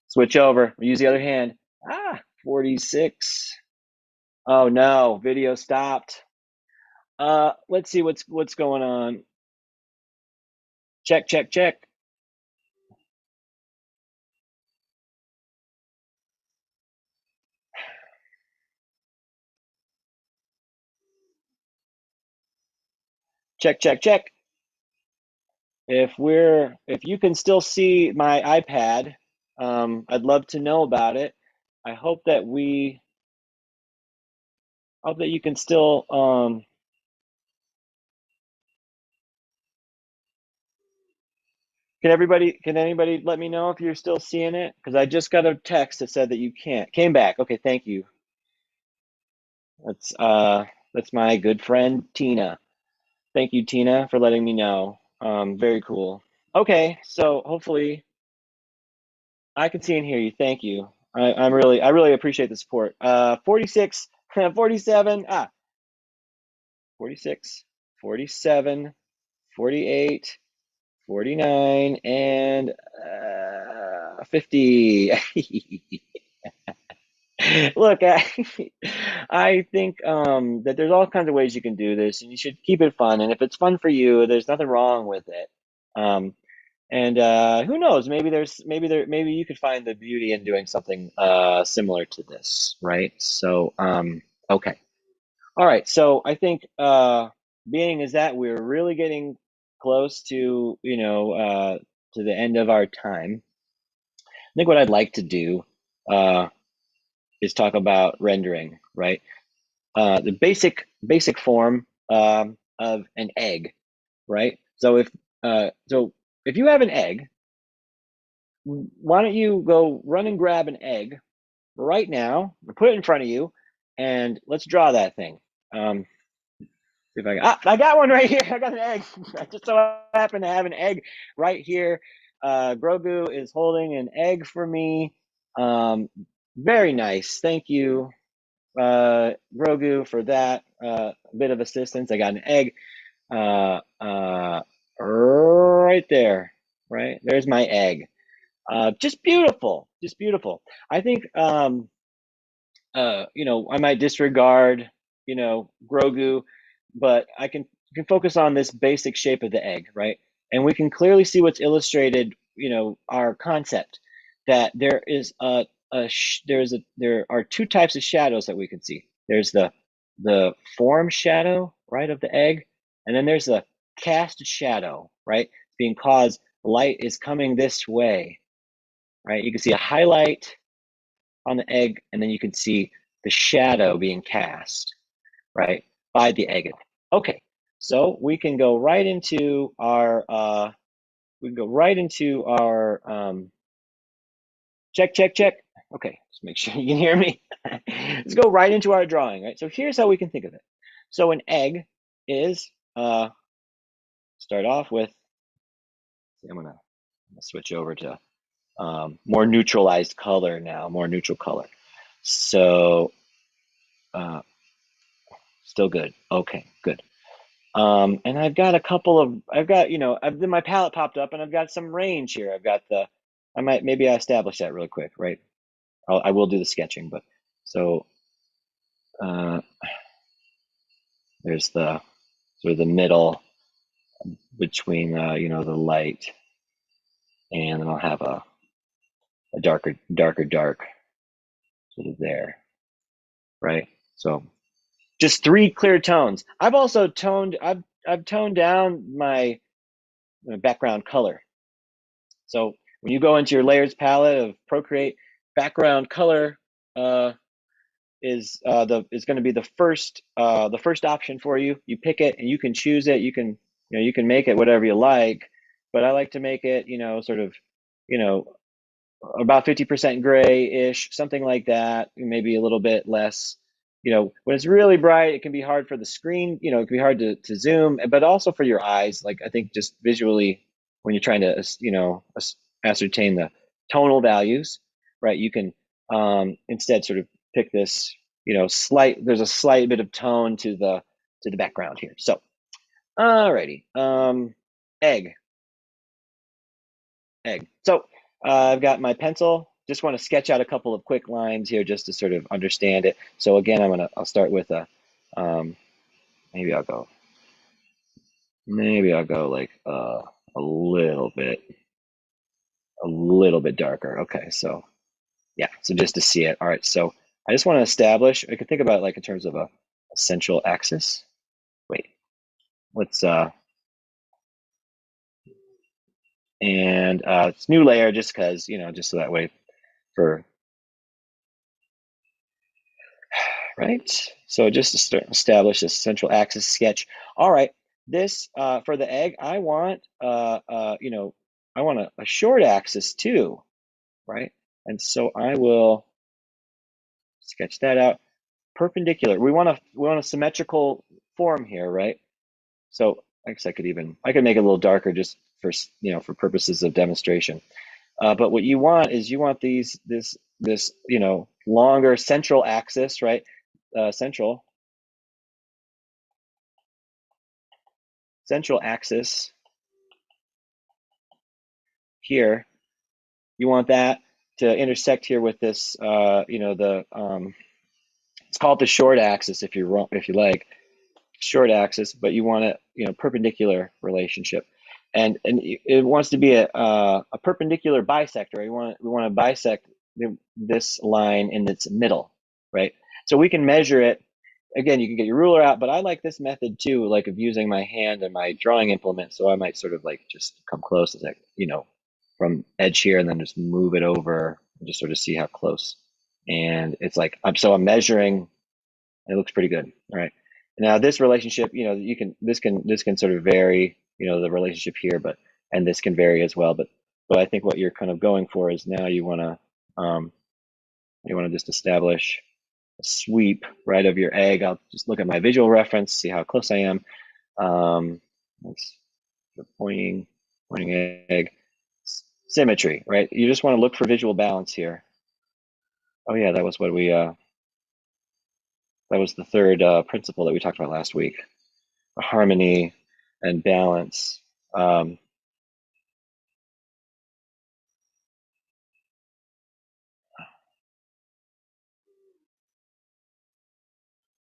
Switch over. Use the other hand. 46. Oh no, video stopped. Let's see what's going on. Check, check, check. Check, check, check. If you can still see my iPad, I'd love to know about it. I hope that you can still can anybody let me know if you're still seeing it? Because I just got a text that said that you can't. Came back. Okay, thank you. That's my good friend Tina. Thank you, Tina, for letting me know. Very cool. Okay, so hopefully I can see and hear you. Thank you. I really appreciate the support. 46, 47, 46, 47, 48, 49, and 50. Look, I think that there's all kinds of ways you can do this, and you should keep it fun. And if it's fun for you, there's nothing wrong with it. Um, and who knows? Maybe you could find the beauty in doing something similar to this, right? So, okay, all right. So I think being is that we're really getting close to to the end of our time. I think what I'd like to do uh, is talk about rendering, right? The basic form of an egg, right? So if you have an egg, why don't you go run and grab an egg right now, put it in front of you, and let's draw that thing. If I got one right here. I got an egg. I just so happen to have an egg right here. Grogu is holding an egg for me. Very nice. Thank you, Grogu, for that bit of assistance. I got an egg right there. Right there's my egg. Just beautiful. Just beautiful. I think I might disregard, Grogu, but I can focus on this basic shape of the egg, right? And we can clearly see what's illustrated, our concept that there are two types of shadows that we can see. There's the form shadow, right, of the egg, and then there's the cast shadow, right? Being caused light is coming this way, right? You can see a highlight on the egg, and then you can see the shadow being cast, right, by the egg. Okay, so we can go right into our check, check, check. Okay, just make sure you can hear me. Let's go right into our drawing, right? So here's how we can think of it. So an egg is start off with. I'm gonna switch over to more neutralized color now, more neutral color. So still good. Okay, good. And I've got then my palette popped up and I've got some range here. Maybe I establish that really quick, right? I will do the sketching, but so there's the sort of the middle between, the light, and then I'll have a darker dark sort of there, right? So just three clear tones. I've toned down my background color. So when you go into your layers palette of Procreate, background color is going to be the first option for you. You pick it and you can choose it. You can make it whatever you like, but I like to make it sort of you know about 50% gray-ish, something like that, maybe a little bit less. When it's really bright, it can be hard for the screen, it can be hard to zoom, but also for your eyes. Like, I think just visually, when you're trying to, ascertain the tonal values, right, you can instead sort of pick this, there's a slight bit of tone to the background here. So, alrighty, egg. So I've got my pencil. Just want to sketch out a couple of quick lines here just to sort of understand it. So again, I'll start with maybe I'll go like a little bit darker. Okay, so yeah, so just to see it. All right, so I just want to establish, I could think about it like in terms of a central axis. Wait, let's and it's new layer just because, just so that way for, right? So just to establish a central axis sketch. All right, this for the egg, I want I want a short axis too, right? And so I will sketch that out. Perpendicular. We want a symmetrical form here, right? So I guess I could make it a little darker just for for purposes of demonstration. But what you want is this longer central axis, right? Central axis here. You want that to intersect here with this, it's called the short axis if you like short axis, but you want a perpendicular relationship, and it wants to be a perpendicular bisector. We want to bisect this line in its middle, right? So we can measure it. Again, you can get your ruler out, but I like this method too, like of using my hand and my drawing implement. So I might sort of like just come close as from edge here, and then just move it over and just sort of see how close. And it's like I'm measuring. It looks pretty good. All right. Now this relationship, this can sort of vary, the relationship here, and this can vary as well. But I think what you're kind of going for is now you want to just establish a sweep right of your egg. I'll just look at my visual reference, see how close I am. That's the pointing egg symmetry, right? You just want to look for visual balance here. Oh yeah, that was what we that was the third principle that we talked about last week. Harmony and balance.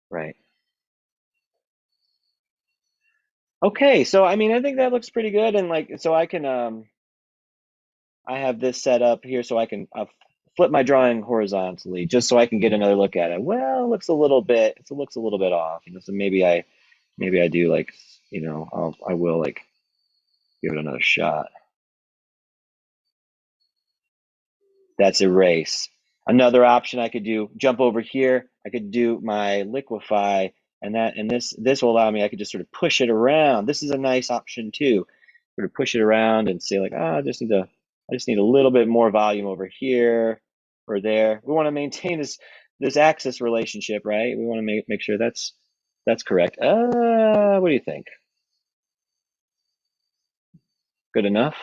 Right. Okay, so I mean, I think that looks pretty good, and like, so I can I have this set up here, so I can flip my drawing horizontally, just so I can get another look at it. Well, it looks a little bit off, so maybe I do like, I will like give it another shot. That's erase. Another option I could do, jump over here. I could do my liquefy, and this will allow me, I could just sort of push it around. This is a nice option too. Sort of push it around and say like, I just need a little bit more volume over here or there. We want to maintain this axis relationship, right? We want to make sure that's correct. What do you think? Good enough?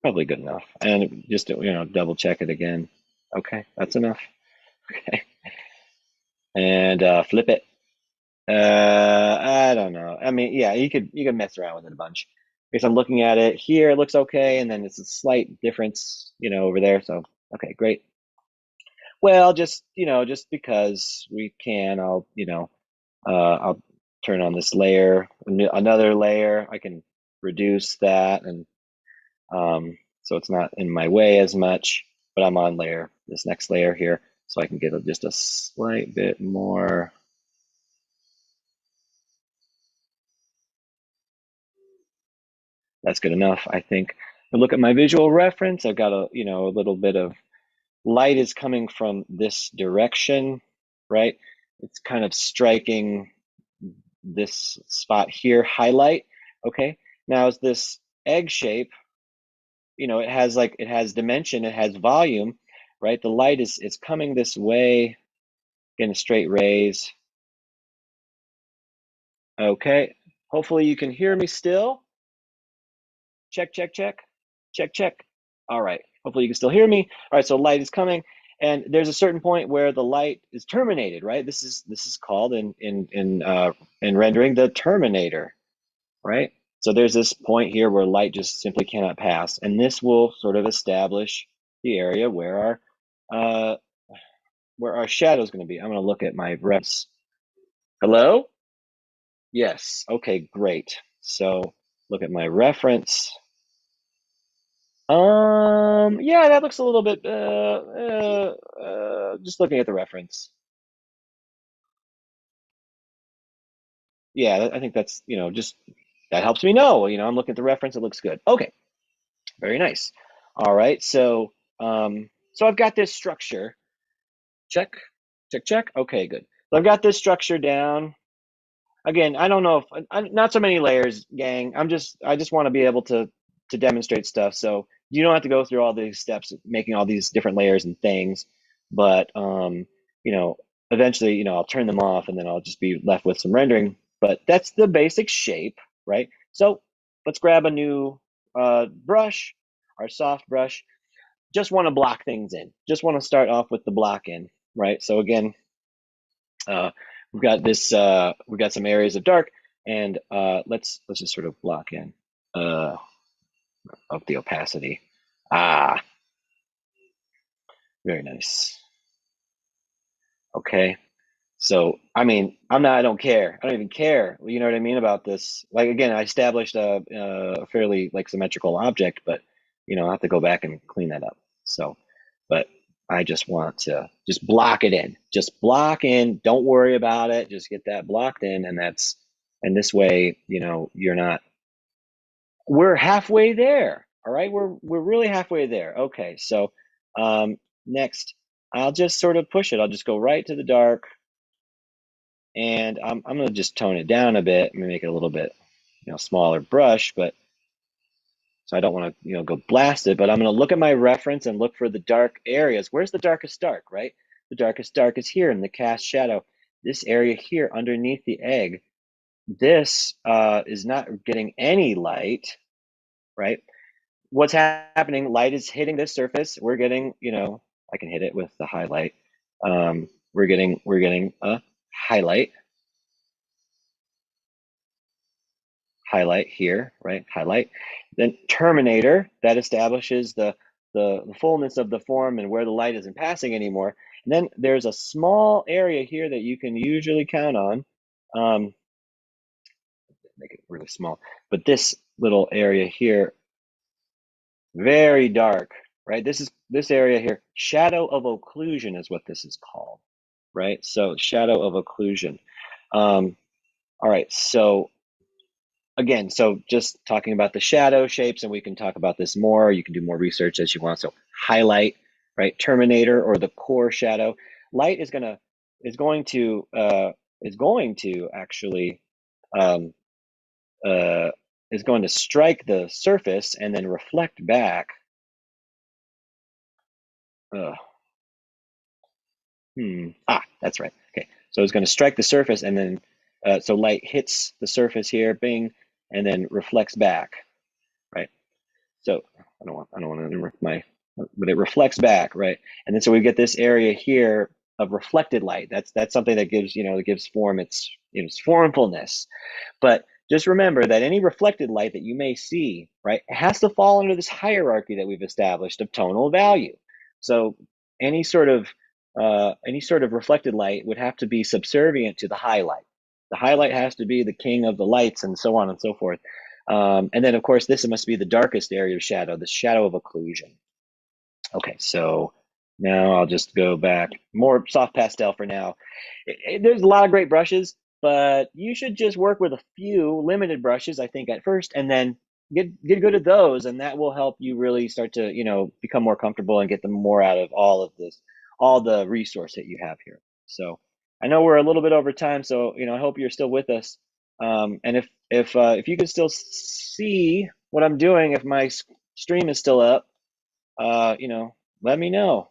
Probably good enough. And just double check it again. Okay, that's enough. Okay. And flip it. I don't know. I mean, yeah, you could mess around with it a bunch. Because I'm looking at it here, it looks okay, and then it's a slight difference, over there. So okay, great. Well, just just because we can, I'll turn on this layer, another layer. I can reduce that, and so it's not in my way as much. But I'm on this next layer here, so I can get just a slight bit more. That's good enough, I think. But look at my visual reference. I've got a little bit of light is coming from this direction, right? It's kind of striking this spot here, highlight. Okay. Now is this egg shape, it has dimension, it has volume, right? The light is coming this way in a straight rays. Okay. Hopefully you can hear me still. Check, check, check, check, check. All right. Hopefully you can still hear me. All right. So light is coming, and there's a certain point where the light is terminated, right? This is called in rendering the terminator, right? So there's this point here where light just simply cannot pass, and this will sort of establish the area where our shadow is going to be. I'm going to look at my reps. Hello? Yes. Okay, great. So look at my reference. Yeah, that looks a little bit, just looking at the reference. Yeah, I think that's, just, that helps me know, I'm looking at the reference, it looks good. Okay, very nice. All right, so I've got this structure. Check, check, check. Okay, good. So I've got this structure down. Again, I don't know if not so many layers, gang. I just want to be able to demonstrate stuff. So you don't have to go through all these steps, making all these different layers and things. But you know, eventually, I'll turn them off, and then I'll just be left with some rendering. But that's the basic shape, right? So let's grab a new brush, our soft brush. Just want to block things in. Just want to start off with the block in, right? So again, uh, we've got this. We've got some areas of dark, and let's just sort of block in of the opacity. Ah, very nice. Okay. So, I mean, I don't care. I don't even care. You know what I mean about this? Like, again, I established a fairly like symmetrical object, but I have to go back and clean that up. So, but I just want to just block it in. Just block in. Don't worry about it. Just get that blocked in, and this way, you're not. We're halfway there. All right, we're really halfway there. Okay, so next, I'll just sort of push it. I'll just go right to the dark. And I'm going to just tone it down a bit. I'm going to make it a little bit, smaller brush, but so I don't want to, go blast it, but I'm going to look at my reference and look for the dark areas. Where's the darkest dark, right? The darkest dark is here in the cast shadow. This area here underneath the egg, this is not getting any light, right? What's happening? Light is hitting this surface. We're getting, I can hit it with the highlight. We're getting a highlight. Highlight here, right? Highlight. Then Terminator, that establishes the fullness of the form and where the light isn't passing anymore. And then there's a small area here that you can usually count on. Make it really small. But this little area here, very dark, right? This area here, shadow of occlusion is what this is called, right? So shadow of occlusion. All right, so again, so just talking about the shadow shapes, and we can talk about this more. You can do more research as you want. So highlight, right? Terminator or the core shadow. Light is going to actually um, is going to strike the surface and then reflect back. That's right. Okay, so it's going to strike the surface and then so light hits the surface here, bing, and then reflects back, right? So I don't want to but it reflects back, right? And then so we get this area here of reflected light. That's something that gives, it gives form its formfulness. But just remember that any reflected light that you may see, right, it has to fall under this hierarchy that we've established of tonal value. So any sort of reflected light would have to be subservient to the highlight. The highlight has to be the king of the lights, and so on and so forth. And then, of course, this must be the darkest area of shadow, the shadow of occlusion. Okay, so now I'll just go back. More soft pastel for now. There's a lot of great brushes, but you should just work with a few limited brushes, I think, at first, and then get good at those, and that will help you really start to, become more comfortable and get the more out of all the resource that you have here. So I know we're a little bit over time, so I hope you're still with us. And if you can still see what I'm doing, if my stream is still up, let me know.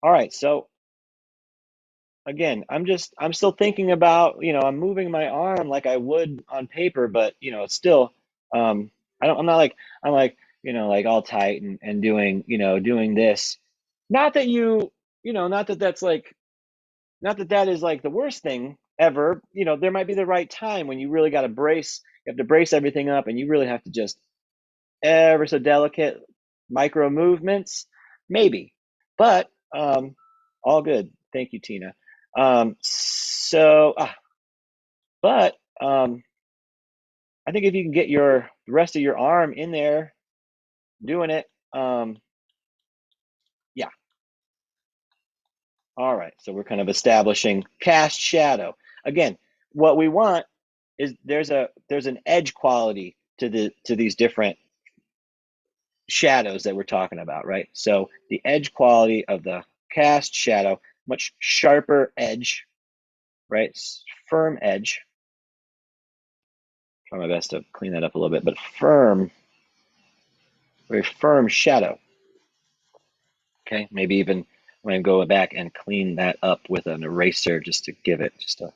All right, so again, I'm still thinking about, I'm moving my arm like I would on paper, but it's still, I'm not like, I'm like, like all tight and doing, doing this. Not that not that that's like, not that that is like the worst thing ever. There might be the right time when you really got to brace, you have to brace everything up, and you really have to just ever so delicate micro movements, maybe, but all good. Thank you, Tina. So, but I think if you can get the rest of your arm in there doing it, yeah. All right, so we're kind of establishing cast shadow. Again, what we want is there's an edge quality to these different shadows that we're talking about, right? So the edge quality of the cast shadow, much sharper edge, right? Firm edge. Try my best to clean that up a little bit, but firm, very firm shadow. Okay, maybe even I'm going to go back and clean that up with an eraser just to give it just a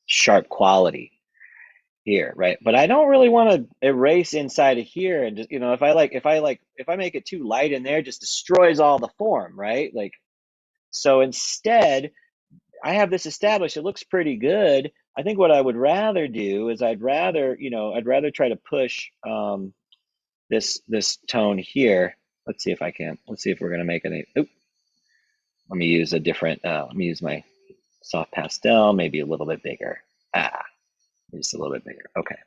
sharp quality here, right? But I don't really want to erase inside of here, and just, if I make it too light in there, it just destroys all the form, right? Like, so instead, I have this established. It looks pretty good. I think what I would rather do is I'd rather try to push this tone here. Let's see if I can. Let's see if we're gonna make any. Oop, let me use a different. Let me use my soft pastel, maybe a little bit bigger. Just a little bit bigger. Okay.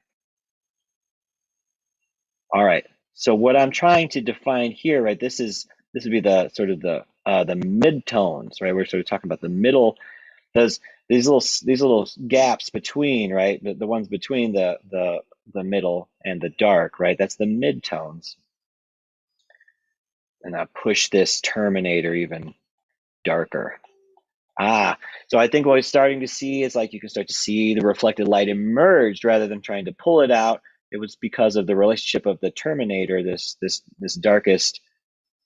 All right. So what I'm trying to define here, right? This would be the sort of the mid tones, right? We're sort of talking about the middle. Those these little gaps between, right? The ones between the middle and the dark, right? That's the mid tones. And I push this Terminator even darker. So I think what we're starting to see is like you can start to see the reflected light emerged rather than trying to pull it out. It was because of the relationship of the Terminator, this darkest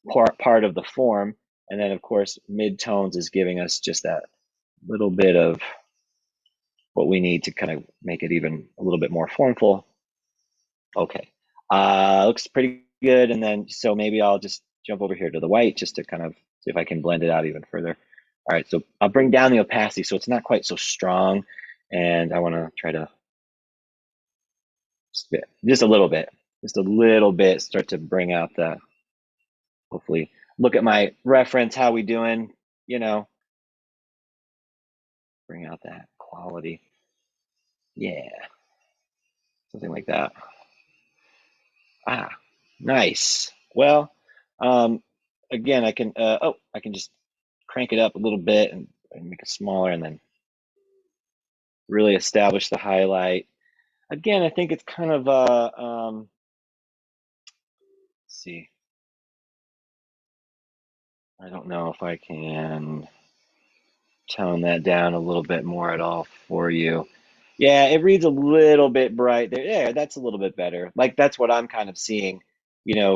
part of the form, and then of course mid-tones is giving us just that little bit of what we need to kind of make it even a little bit more formful. Okay, looks pretty good. And then so maybe I'll just jump over here to the white just to kind of see if I can blend it out even further. All right, so I'll bring down the opacity so it's not quite so strong, and I want to try to just a little bit, start to bring out the, hopefully, look at my reference, how we doing, bring out that quality. Yeah, something like that. Nice. Well, again, I can, I can just crank it up a little bit and make it smaller and then really establish the highlight. Again, I think it's kind of, let's see. I don't know if I can tone that down a little bit more at all for you. Yeah, it reads a little bit bright there. Yeah, that's a little bit better. Like that's what I'm kind of seeing,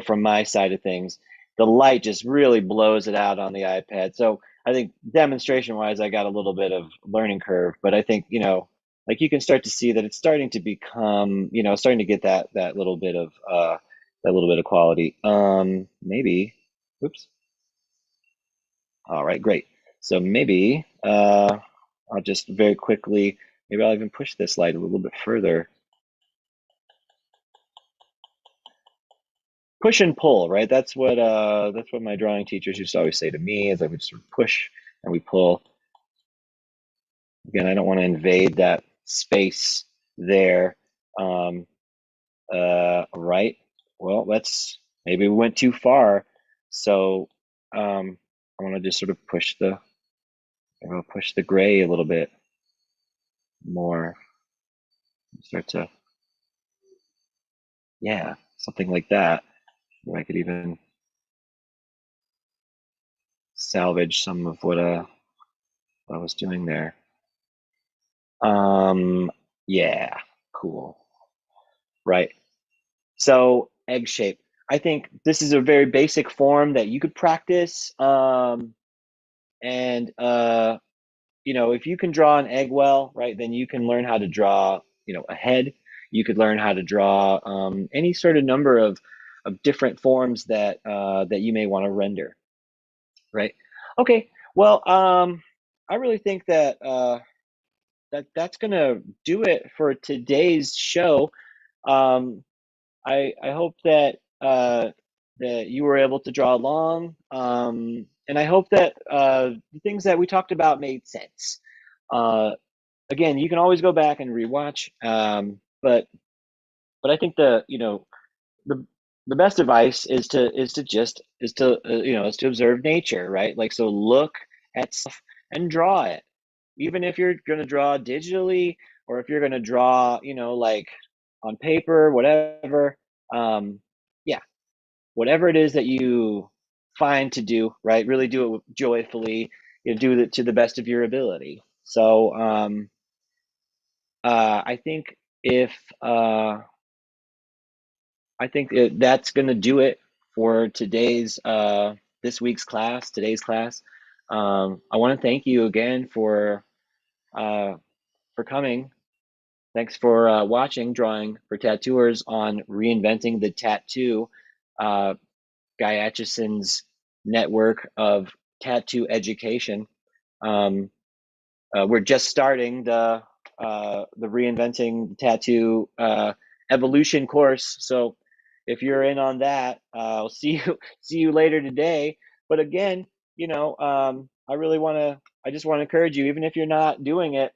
from my side of things. The light just really blows it out on the iPad. So I think demonstration wise, I got a little bit of learning curve, but I think, like you can start to see that it's starting to become, starting to get that little bit of quality. Maybe, oops. All right, great. So maybe I'll just very quickly, maybe I'll even push this light a little bit further. Push and pull, right? That's what my drawing teachers used to always say to me, is I would sort of push and we pull. Again, I don't want to invade that space there. Right. Well, maybe we went too far. So I want to just sort of push the gray a little bit more. Start to, yeah, something like that. I could even salvage some of what I was doing there. Yeah, cool. Right. So egg shape. I think this is a very basic form that you could practice. And if you can draw an egg well, right, then you can learn how to draw, a head. You could learn how to draw any sort of number of different forms that you may want to render. Right. Okay. Well, I really think that that's gonna do it for today's show. Um, I hope that that you were able to draw along, and I hope that the things that we talked about made sense. Uh, again, you can always go back and rewatch. But I think the the best advice is to observe nature, right? Like, so look at stuff and draw it, even if you're going to draw digitally, or if you're going to draw, like on paper, whatever. Yeah, whatever it is that you find to do, right? Really do it joyfully. Do it to the best of your ability. So I think if I think that's going to do it for this week's class, today's class. I want to thank you again uh, for coming. Thanks for watching Drawing for Tattooers on Reinventing the Tattoo, Guy Atchison's network of tattoo education. We're just starting the Reinventing the Tattoo evolution course. So if you're in on that, I'll see you later today. But again, I just want to encourage you, even if you're not doing it,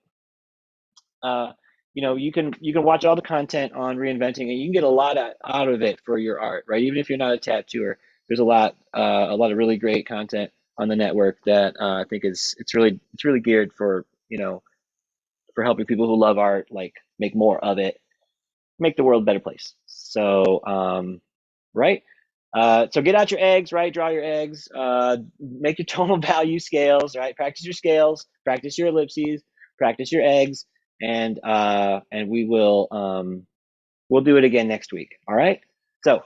you can watch all the content on Reinventing, and you can get a lot out of it for your art, right? Even if you're not a tattooer, there's a lot of really great content on the network that I think it's really geared for helping people who love art, like, make more of it, make the world a better place. So, right. So get out your eggs, right? Draw your eggs. Make your tonal value scales, right? Practice your scales. Practice your ellipses. Practice your eggs, and we'll do it again next week. All right. So